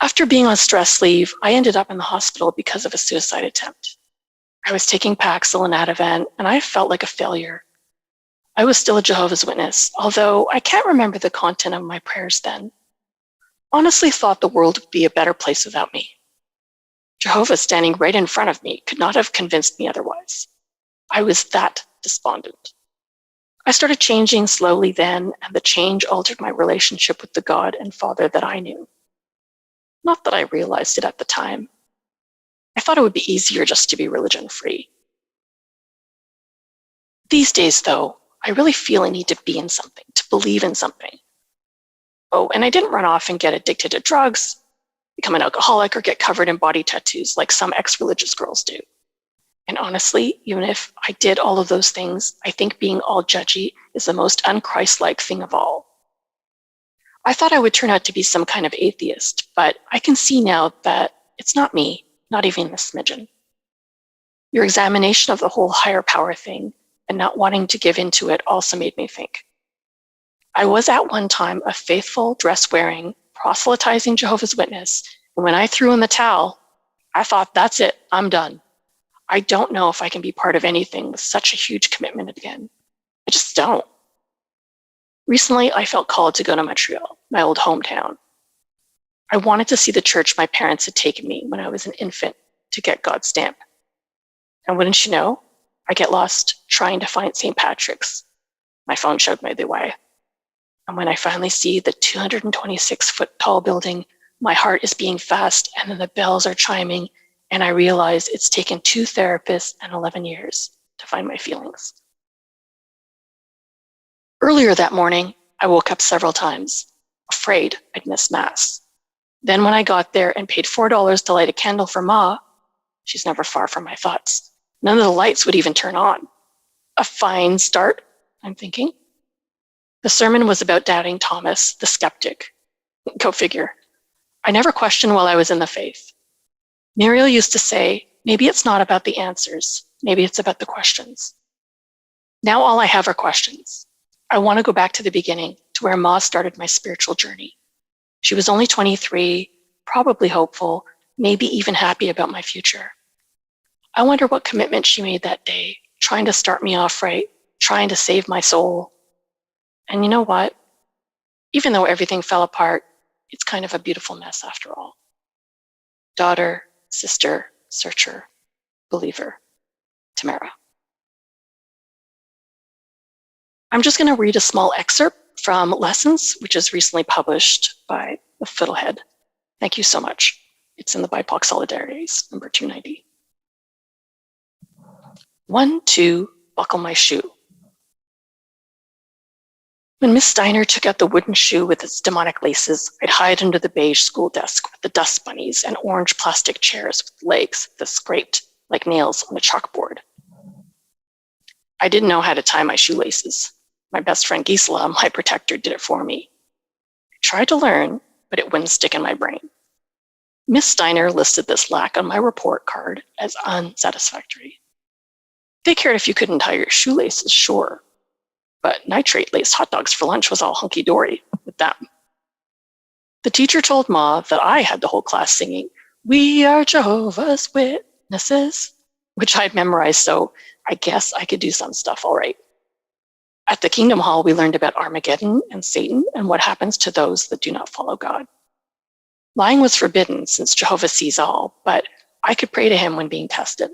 After being on stress leave, I ended up in the hospital because of a suicide attempt. I was taking Paxil and Ativan, and I felt like a failure. I was still a Jehovah's Witness, although I can't remember the content of my prayers then. Honestly thought the world would be a better place without me. Jehovah standing right in front of me could not have convinced me otherwise. I was that despondent. I started changing slowly then, and the change altered my relationship with the God and Father that I knew. Not that I realized it at the time. I thought it would be easier just to be religion-free. These days, though, I really feel I need to be in something, to believe in something. Oh, and I didn't run off and get addicted to drugs, become an alcoholic, or get covered in body tattoos like some ex-religious girls do. And honestly, even if I did all of those things, I think being all judgy is the most un-Christ-like thing of all. I thought I would turn out to be some kind of atheist, but I can see now that it's not me, not even a smidgen. Your examination of the whole higher power thing and not wanting to give into it also made me think. I was at one time a faithful, dress-wearing, proselytizing Jehovah's Witness, and when I threw in the towel, I thought, that's it, I'm done. I don't know if I can be part of anything with such a huge commitment again. I just don't. Recently, I felt called to go to Montreal, my old hometown. I wanted to see the church my parents had taken me when I was an infant to get God's stamp. And wouldn't you know, I get lost trying to find St. Patrick's. My phone showed me the way. And when I finally see the 226-foot tall building, my heart is beating fast, and then the bells are chiming, and I realize it's taken 2 therapists and 11 years to find my feelings. Earlier that morning, I woke up several times, afraid I'd miss Mass. Then when I got there and paid $4 to light a candle for Ma, she's never far from my thoughts, none of the lights would even turn on. A fine start, I'm thinking. The sermon was about doubting Thomas, the skeptic. Go figure. I never questioned while I was in the faith. Muriel used to say, maybe it's not about the answers, maybe it's about the questions. Now all I have are questions. I want to go back to the beginning, to where Ma started my spiritual journey. She was only 23, probably hopeful, maybe even happy about my future. I wonder what commitment she made that day, trying to start me off right, trying to save my soul. And you know what? Even though everything fell apart, it's kind of a beautiful mess after all. Daughter, sister, searcher, believer, Tamara. I'm just going to read a small excerpt from Lessons, which is recently published by the Fiddlehead. Thank you so much. It's in the BIPOC Solidarities, number 290. 1, 2, buckle my shoe. When Miss Steiner took out the wooden shoe with its demonic laces, I'd hide under the beige school desk with the dust bunnies and orange plastic chairs with legs that scraped like nails on a chalkboard. I didn't know how to tie my shoelaces. My best friend Gisela, my protector, did it for me. I tried to learn, but it wouldn't stick in my brain. Miss Steiner listed this lack on my report card as unsatisfactory. They cared if you couldn't tie your shoelaces, sure, but nitrate-laced hot dogs for lunch was all hunky-dory with them. The teacher told Ma that I had the whole class singing, "We are Jehovah's Witnesses," which I'd memorized, so I guess I could do some stuff all right. At the Kingdom Hall, we learned about Armageddon and Satan and what happens to those that do not follow God. Lying was forbidden since Jehovah sees all, but I could pray to him when being tested.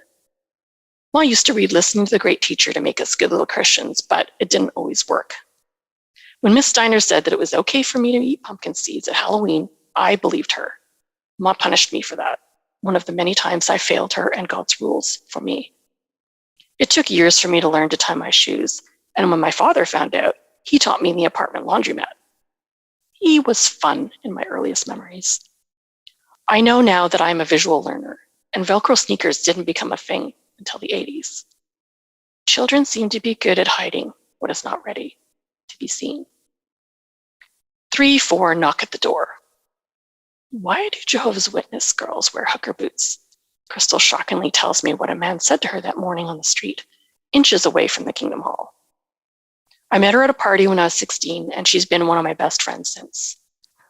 Ma used to read Listening to the Great Teacher to make us good little Christians, but it didn't always work. When Miss Steiner said that it was okay for me to eat pumpkin seeds at Halloween, I believed her. Ma punished me for that, one of the many times I failed her and God's rules for me. It took years for me to learn to tie my shoes, and when my father found out, he taught me in the apartment laundromat. He was fun in my earliest memories. I know now that I'm a visual learner, and Velcro sneakers didn't become a thing until the 80s. Children seem to be good at hiding what is not ready to be seen. 3, 4, knock at the door. Why do Jehovah's Witness girls wear hooker boots? Crystal shockingly tells me what a man said to her that morning on the street, inches away from the Kingdom Hall. I met her at a party when I was 16, and she's been one of my best friends since.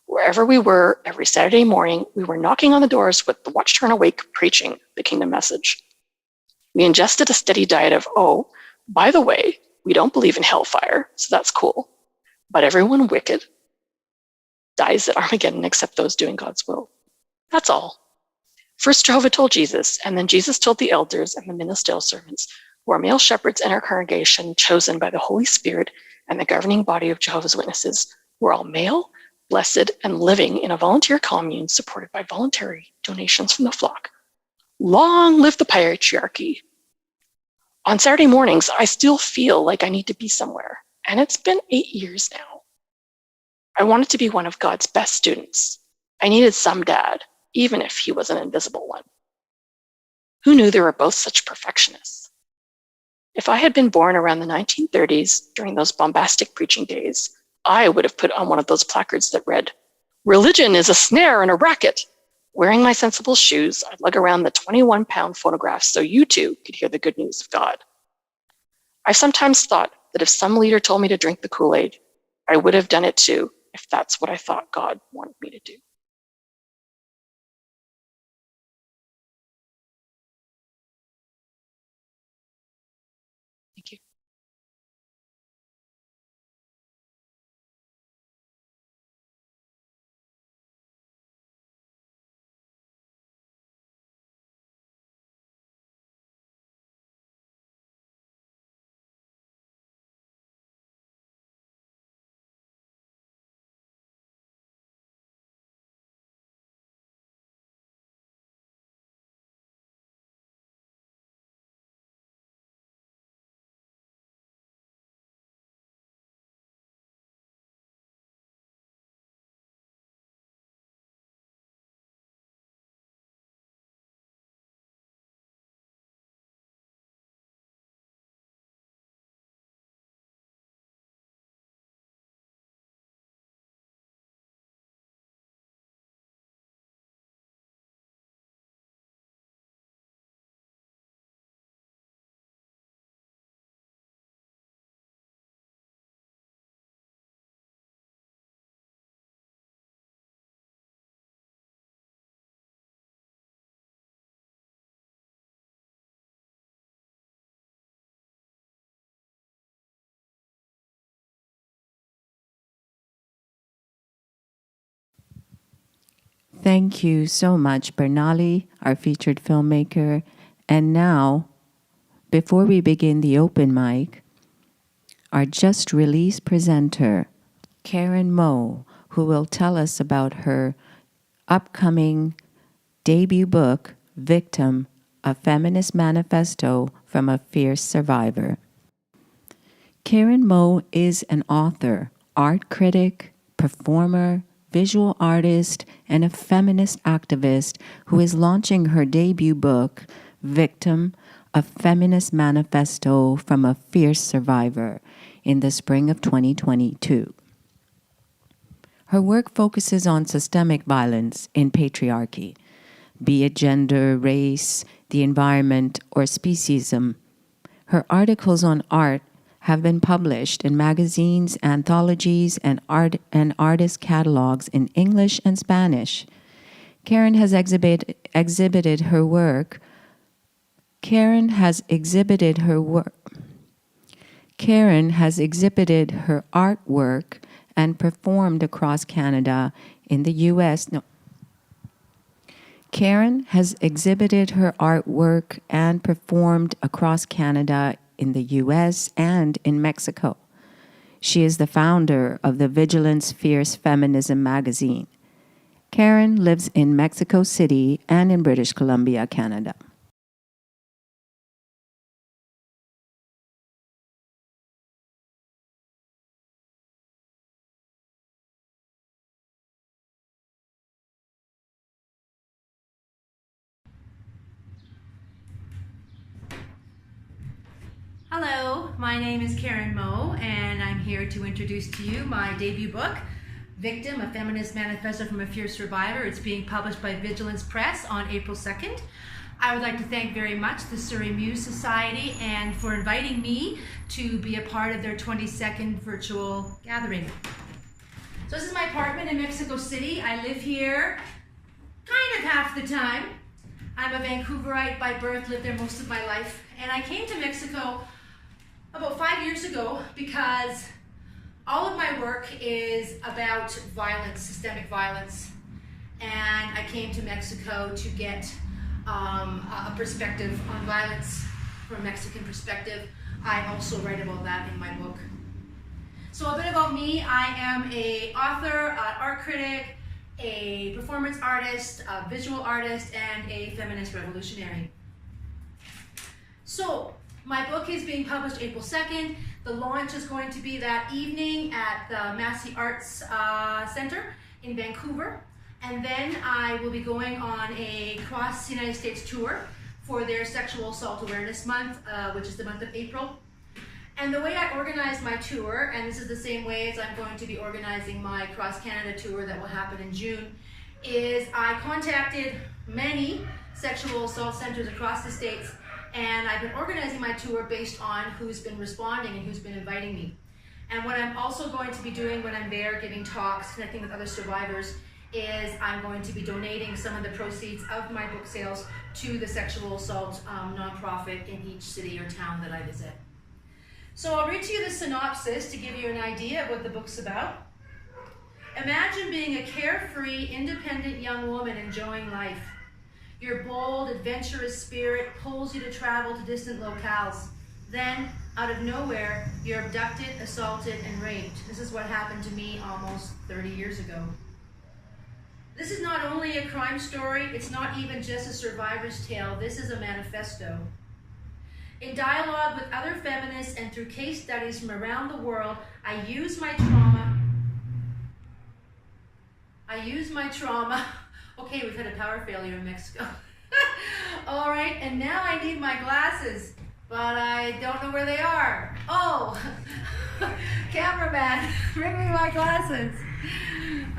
Wherever we were, every Saturday morning, we were knocking on the doors with the Watchtower Awake preaching the kingdom message. We ingested a steady diet of, oh, by the way, we don't believe in hellfire, so that's cool. But everyone wicked dies at Armageddon except those doing God's will. That's all. First Jehovah told Jesus, and then Jesus told the elders and the ministerial servants, who are male shepherds in our congregation chosen by the Holy Spirit and the governing body of Jehovah's Witnesses, who are all male, blessed, and living in a volunteer commune supported by voluntary donations from the flock. Long live the patriarchy. On Saturday mornings, I still feel like I need to be somewhere, and it's been 8 years now. I wanted to be one of God's best students. I needed some dad, even if he was an invisible one. Who knew they were both such perfectionists? If I had been born around the 1930s during those bombastic preaching days, I would have put on one of those placards that read, "Religion is a snare and a racket." Wearing my sensible shoes, I'd lug around the 21-pound phonographs so you too could hear the good news of God. I've sometimes thought that if some leader told me to drink the Kool-Aid, I would have done it too, if that's what I thought God wanted me to do. Thank you. Thank you so much, Barnali, our featured filmmaker. And now, before we begin the open mic, our just released presenter, Karen Moe, who will tell us about her upcoming debut book, Victim, a Feminist Manifesto from a Fierce Survivor. Karen Moe is an author, art critic, performer, visual artist, and a feminist activist who is launching her debut book, Victim, a Feminist Manifesto from a Fierce Survivor, in the spring of 2022. Her work focuses on systemic violence in patriarchy, be it gender, race, the environment, or speciesism. Her articles on art have been published in magazines, anthologies, and artist catalogs in English and Spanish. Karen has exhibited her work. Karen has exhibited her artwork and performed across Canada in the U.S. Karen has exhibited her artwork and performed across Canada in the U.S. and in Mexico. She is the founder of the Vigilance Fierce Feminism magazine. Karen lives in Mexico City and in British Columbia, Canada. Hello, my name is Karen Moe, and I'm here to introduce to you my debut book, Victim, a Feminist Manifesto from a Fierce Survivor. It's being published by Vigilance Press on April 2nd. I would like to thank very much the Surrey Muse Society and for inviting me to be a part of their 22nd virtual gathering. So this is my apartment in Mexico City. I live here kind of half the time. I'm a Vancouverite by birth, lived there most of my life, and I came to Mexico about 5 years ago because all of my work is about violence, systemic violence, and I came to Mexico to get a perspective on violence from a Mexican perspective. I also write about that in my book. So a bit about me: I am an author, an art critic, a performance artist, a visual artist, and a feminist revolutionary. So my book is being published April 2nd. The launch is going to be that evening at the Massey Arts Center in Vancouver. And then I will be going on a cross United States tour for their Sexual Assault Awareness Month, which is the month of April. And the way I organize my tour, and this is the same way as I'm going to be organizing my cross Canada tour that will happen in June, is I contacted many sexual assault centers across the states, and I've been organizing my tour based on who's been responding and who's been inviting me. And what I'm also going to be doing when I'm there giving talks, connecting with other survivors, is I'm going to be donating some of the proceeds of my book sales to the sexual assault nonprofit in each city or town that I visit. So I'll read to you the synopsis to give you an idea of what the book's about. Imagine being a carefree, independent young woman enjoying life. Your bold, adventurous spirit pulls you to travel to distant locales. Then, out of nowhere, you're abducted, assaulted, and raped. This is what happened to me almost 30 years ago. This is not only a crime story, it's not even just a survivor's tale, this is a manifesto. In dialogue with other feminists and through case studies from around the world, I use my trauma. Okay, we've had a power failure in Mexico. All right, and now I need my glasses, but I don't know where they are. Oh, cameraman, bring me my glasses.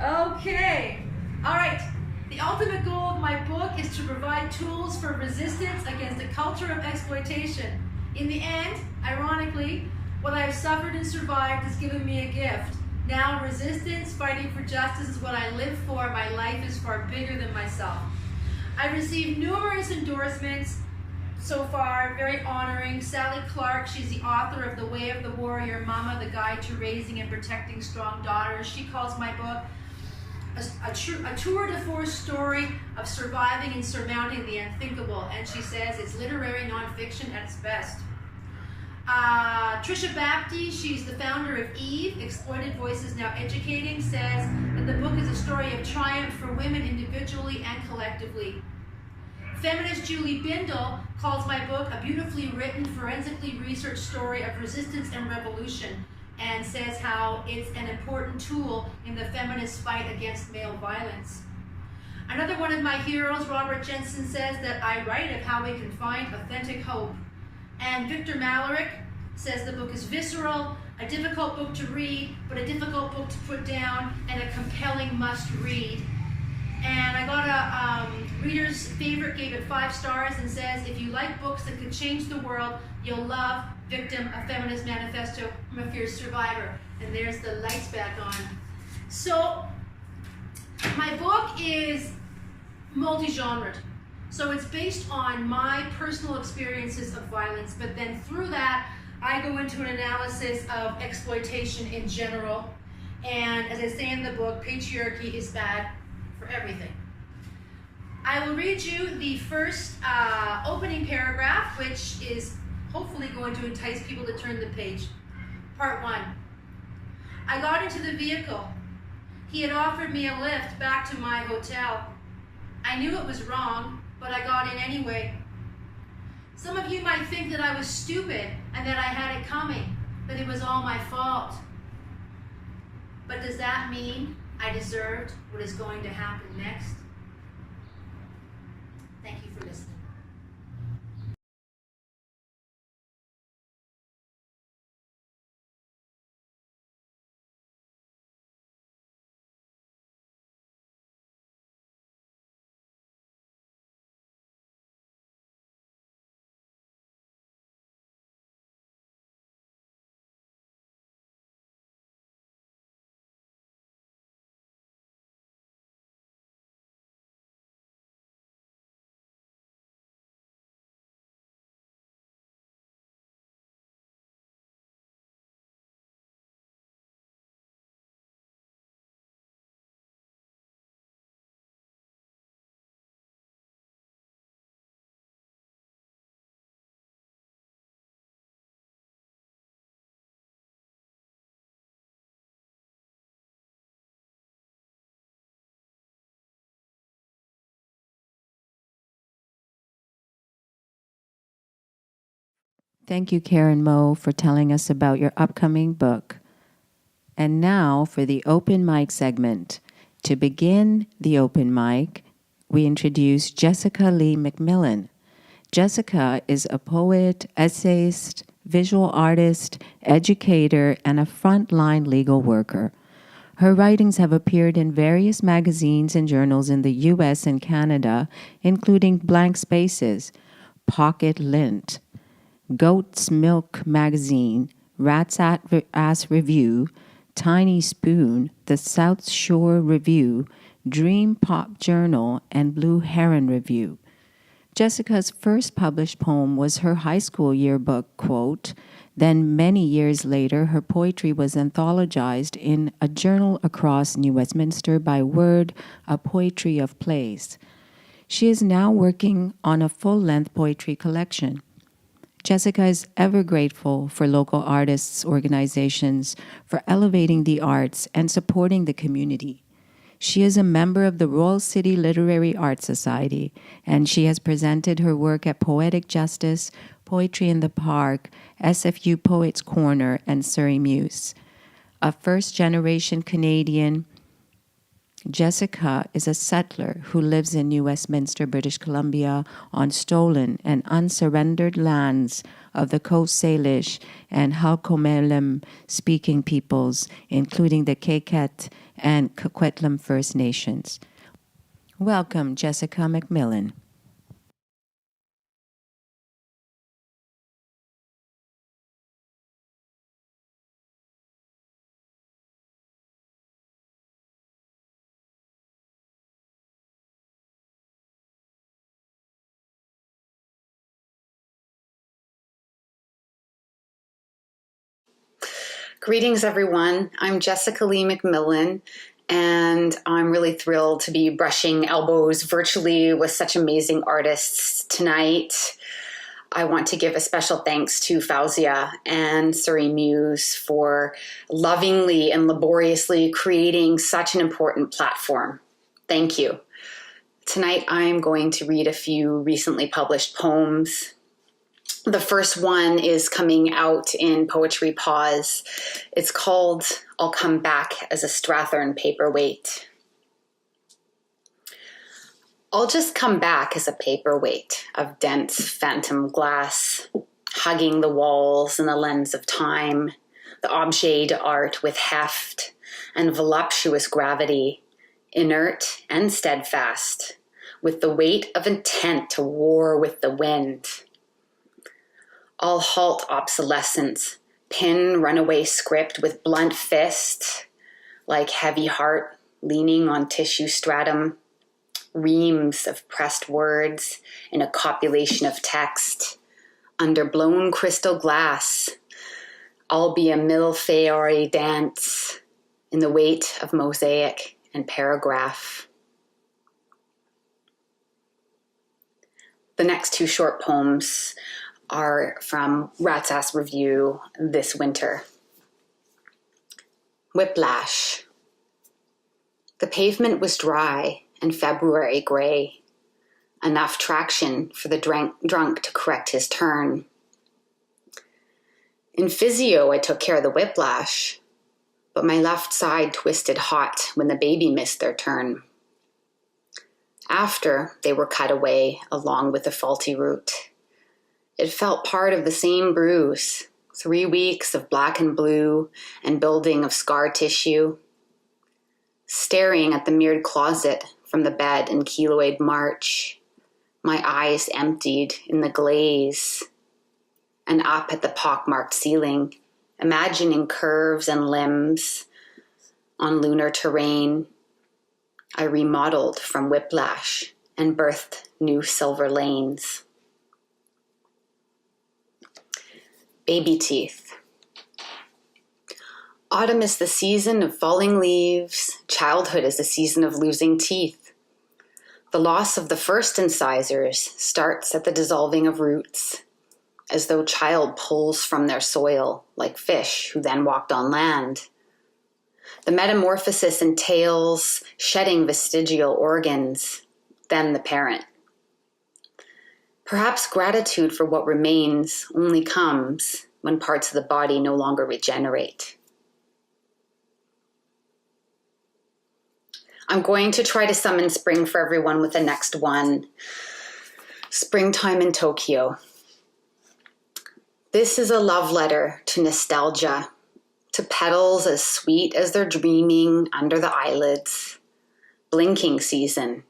Okay, all right. The ultimate goal of my book is to provide tools for resistance against a culture of exploitation. In the end, ironically, what I have suffered and survived has given me a gift. Now resistance, fighting for justice is what I live for. My life is far bigger than myself. I've received numerous endorsements so far, very honoring. Sally Clark, she's the author of The Way of the Warrior Mama, The Guide to Raising and Protecting Strong Daughters. She calls my book a tour de force story of surviving and surmounting the unthinkable, and she says it's literary nonfiction at its best. Trisha Bapti, she's the founder of Eve, Exploited Voices Now Educating, says that the book is a story of triumph for women individually and collectively. Feminist Julie Bindel calls my book a beautifully written, forensically researched story of resistance and revolution, and says how it's an important tool in the feminist fight against male violence. Another one of my heroes, Robert Jensen, says that I write of how we can find authentic hope. And Victor Malarick says the book is visceral, a difficult book to read, but a difficult book to put down, and a compelling must-read. And I got a reader's favorite, gave it 5 stars, and says, if you like books that could change the world, you'll love Victim, A Feminist Manifesto from a Fierce Survivor. And there's the lights back on. So my book is multi-genred. So it's based on my personal experiences of violence, but then through that, I go into an analysis of exploitation in general. And as I say in the book, patriarchy is bad for everything. I will read you the first opening paragraph, which is hopefully going to entice people to turn the page. Part 1. I got into the vehicle. He had offered me a lift back to my hotel. I knew it was wrong, but I got in anyway. Some of you might think that I was stupid and that I had it coming, that it was all my fault. But does that mean I deserved what is going to happen next? Thank you for listening. Thank you, Karen Moe, for telling us about your upcoming book. And now for the open mic segment. To begin the open mic, we introduce Jessica Lee McMillan. Jessica is a poet, essayist, visual artist, educator, and a frontline legal worker. Her writings have appeared in various magazines and journals in the U.S. and Canada, including Blank Spaces, Pocket Lint, Goat's Milk Magazine, Rat's Ass Review, Tiny Spoon, The South Shore Review, Dream Pop Journal, and Blue Heron Review. Jessica's first published poem was her high school yearbook quote. Then many years later, her poetry was anthologized in A Journal Across New Westminster by Word, A Poetry of Plays. She is now working on a full-length poetry collection. Jessica is ever grateful for local artists' organizations for elevating the arts and supporting the community. She is a member of the Royal City Literary Art Society, and she has presented her work at Poetic Justice, Poetry in the Park, SFU Poets Corner, and Surrey Muse. A first-generation Canadian, Jessica is a settler who lives in New Westminster, British Columbia, on stolen and unsurrendered lands of the Coast Salish and Halkomelem speaking peoples, including the Kaiket and Coquitlam First Nations. Welcome, Jessica McMillan. Greetings, everyone. I'm Jessica Lee McMillan, and I'm really thrilled to be brushing elbows virtually with such amazing artists tonight. I want to give a special thanks to Fauzia and Surrey Muse for lovingly and laboriously creating such an important platform. Thank you. Tonight I'm going to read a few recently published poems. The first one is coming out in Poetry Pause. It's called I'll Come Back as a Strathern Paperweight. I'll just come back as a paperweight of dense phantom glass, hugging the walls and the lens of time, the objet d'art with heft and voluptuous gravity, inert and steadfast, with the weight of intent to war with the wind. I'll halt obsolescence, pin runaway script with blunt fist, like heavy heart leaning on tissue stratum, reams of pressed words in a copulation of text, under blown crystal glass. I'll be a mille-feuille dance in the weight of mosaic and paragraph. The next two short poems are from Rat's Ass Review this winter. Whiplash. The pavement was dry and February gray, enough traction for the drunk to correct his turn. In physio, I took care of the whiplash, but my left side twisted hot when the baby missed their turn. After, they were cut away along with the faulty root. It felt part of the same bruise, 3 weeks of black and blue and building of scar tissue. Staring at the mirrored closet from the bed in kiloid March, my eyes emptied in the glaze, and up at the pockmarked ceiling, imagining curves and limbs on lunar terrain, I remodeled from whiplash and birthed new silver lanes. Baby teeth. Autumn is the season of falling leaves. Childhood is the season of losing teeth. The loss of the first incisors starts at the dissolving of roots, as though child pulls from their soil, like fish who then walked on land. The metamorphosis entails shedding vestigial organs, then the parent. Perhaps gratitude for what remains only comes when parts of the body no longer regenerate. I'm going to try to summon spring for everyone with the next one. Springtime in Tokyo. This is a love letter to nostalgia, to petals as sweet as they're dreaming under the eyelids. Blinking season,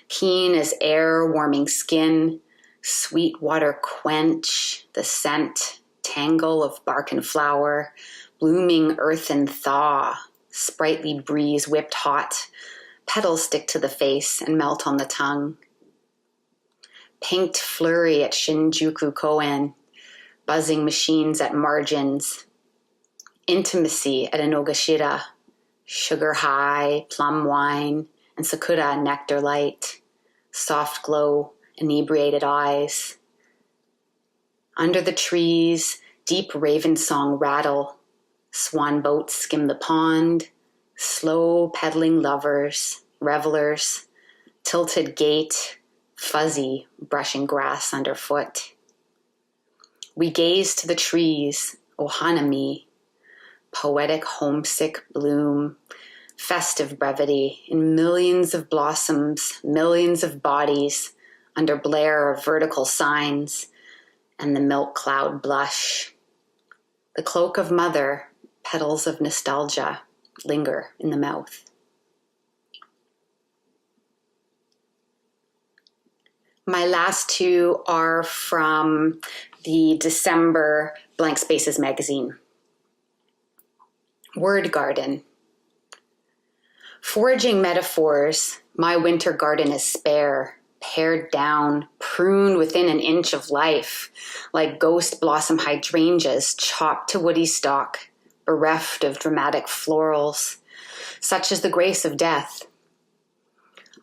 keen as air warming skin, sweet water quench, the scent, tangle of bark and flower, blooming earth and thaw, sprightly breeze whipped hot, petals stick to the face and melt on the tongue. Pinked flurry at Shinjuku Koen, buzzing machines at margins, intimacy at Inogashira, sugar high, plum wine, and sakura nectar light, soft glow, inebriated eyes. Under the trees, deep raven song rattle, swan boats skim the pond, slow pedaling lovers, revelers, tilted gait, fuzzy, brushing grass underfoot. We gaze to the trees, ohanami, poetic homesick bloom, festive brevity in millions of blossoms, millions of bodies, under blare of vertical signs, and the milk cloud blush. The cloak of mother, petals of nostalgia, linger in the mouth. My last two are from the December Blank Spaces magazine. Word garden. Foraging metaphors, my winter garden is spare, pared down, pruned within an inch of life, like ghost blossom hydrangeas chopped to woody stalk, bereft of dramatic florals, such as the grace of death.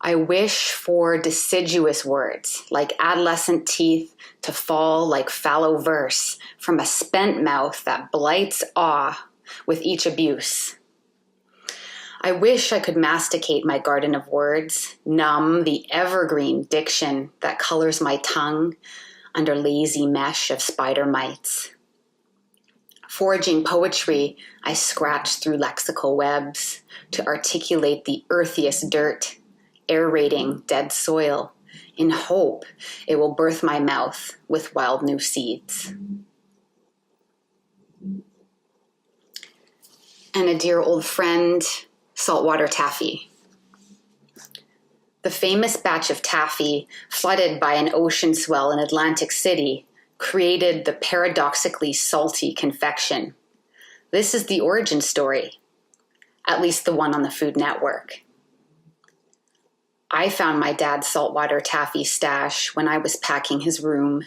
I wish for deciduous words, like adolescent teeth, to fall like fallow verse from a spent mouth that blights awe with each abuse. I wish I could masticate my garden of words, numb the evergreen diction that colors my tongue under lazy mesh of spider mites. Foraging poetry, I scratch through lexical webs to articulate the earthiest dirt, aerating dead soil, in hope it will birth my mouth with wild new seeds. And a dear old friend, saltwater taffy. The famous batch of taffy, flooded by an ocean swell in Atlantic City, created the paradoxically salty confection. This is the origin story, at least the one on the Food Network. I found my dad's saltwater taffy stash when I was packing his room,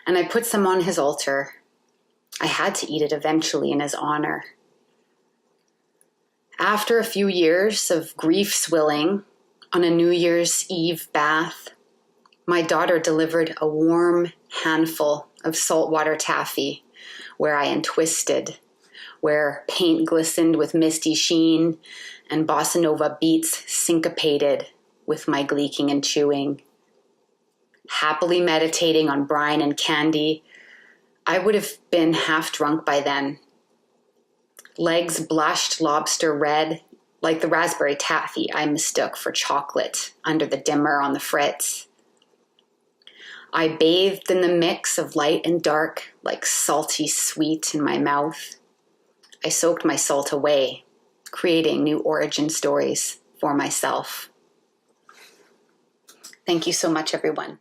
and I put some on his altar. I had to eat it eventually in his honor. After a few years of grief swilling on a New Year's Eve bath, my daughter delivered a warm handful of saltwater taffy where I untwisted, where paint glistened with misty sheen and bossa nova beats syncopated with my gleeking and chewing. Happily meditating on brine and candy, I would have been half drunk by then. Legs blushed lobster red, like the raspberry taffy I mistook for chocolate under the dimmer on the fritz. I bathed in the mix of light and dark, like salty sweet in my mouth. I soaked my salt away, creating new origin stories for myself. Thank you so much, everyone.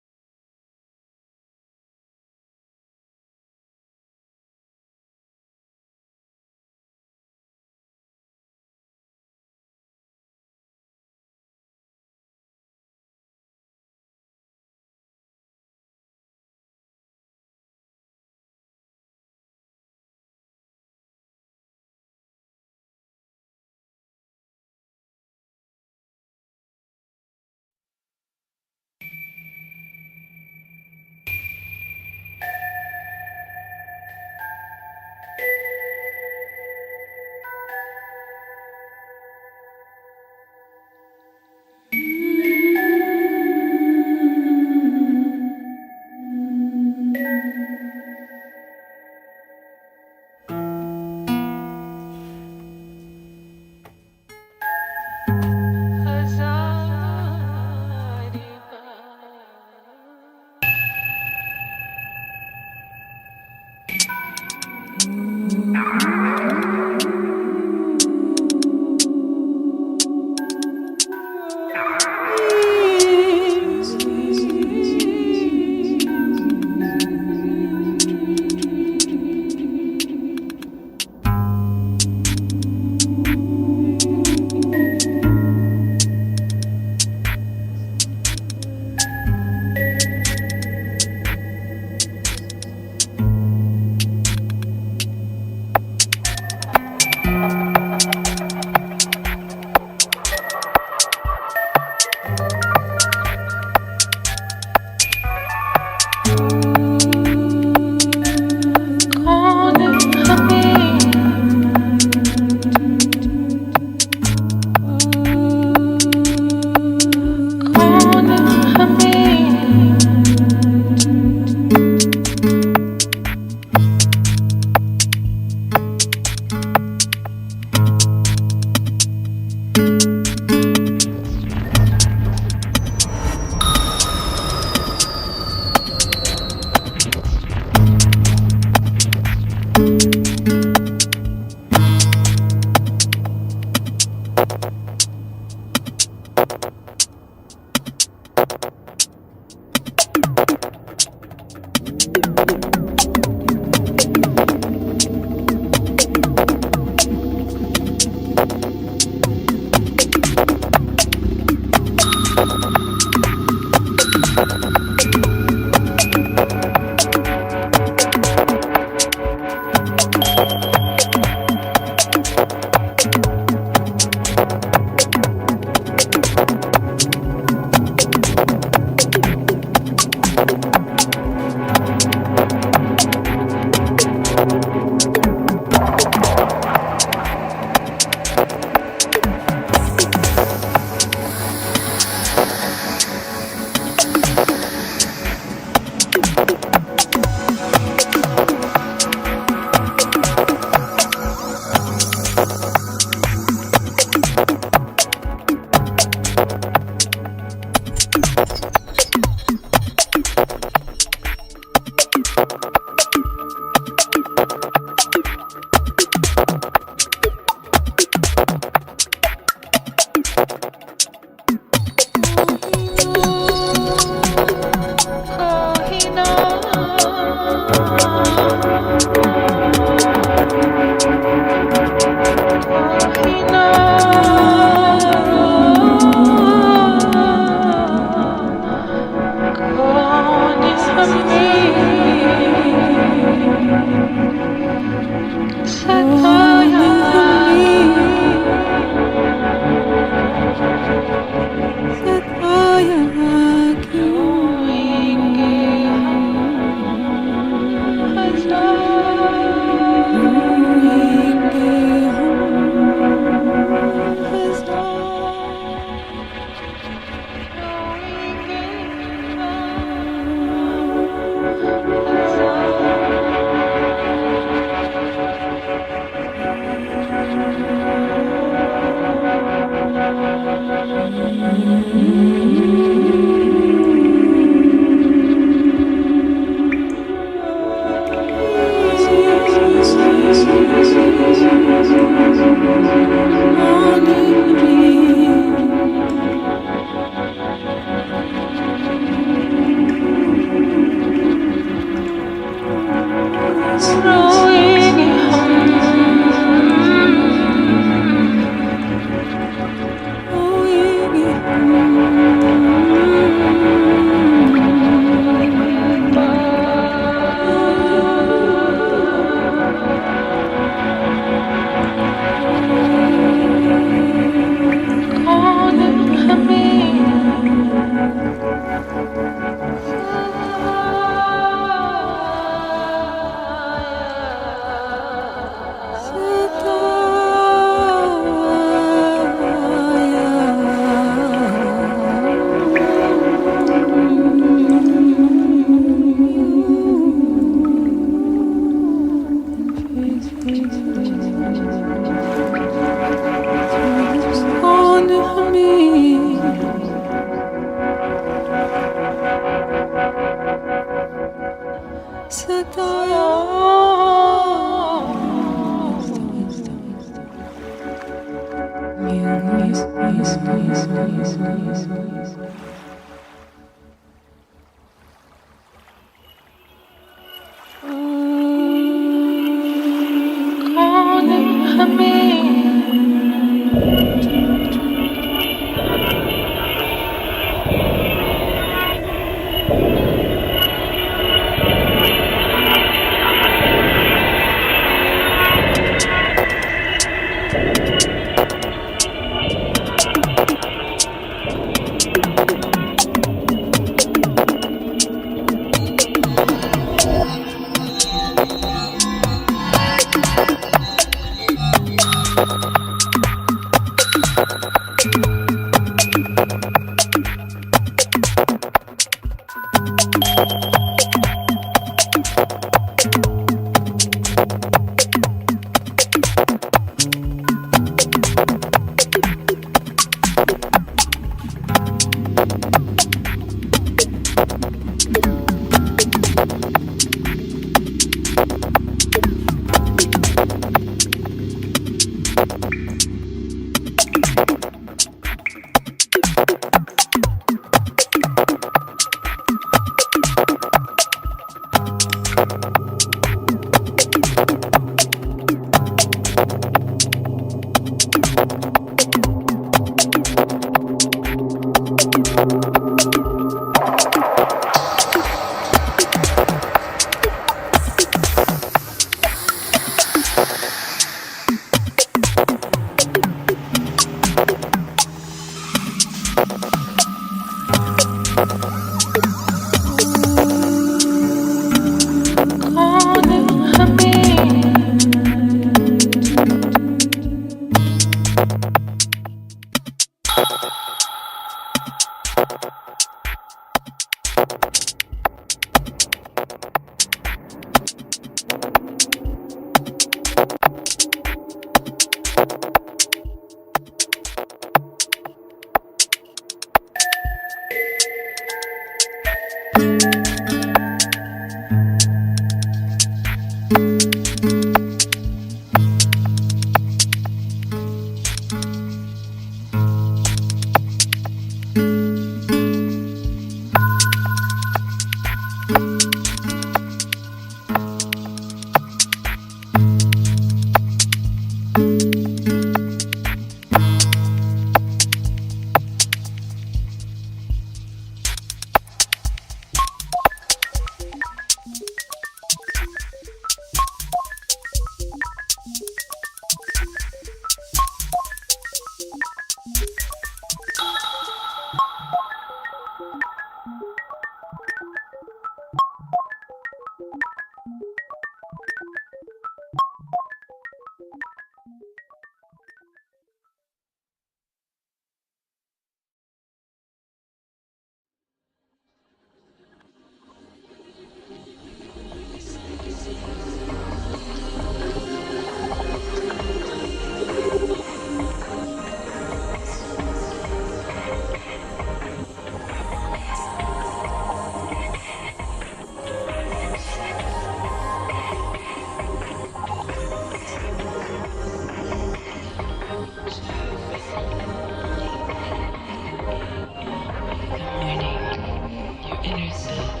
Your inner self,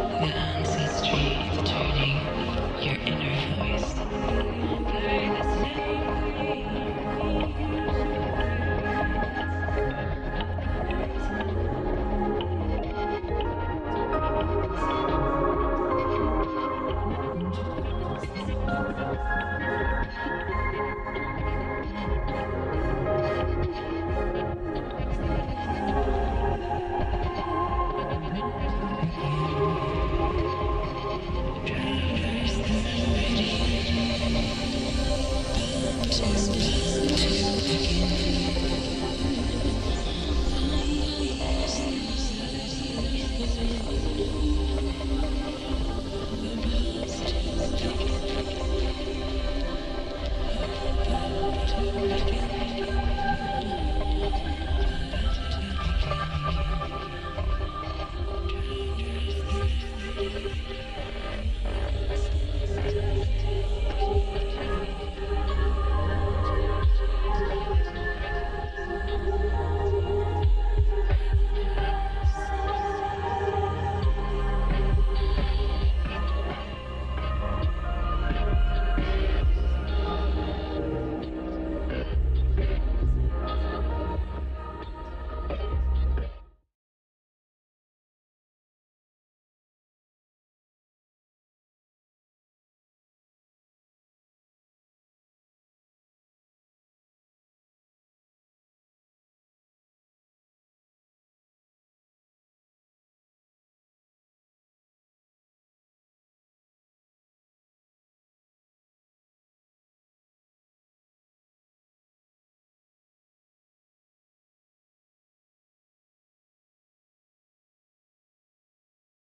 the ancestry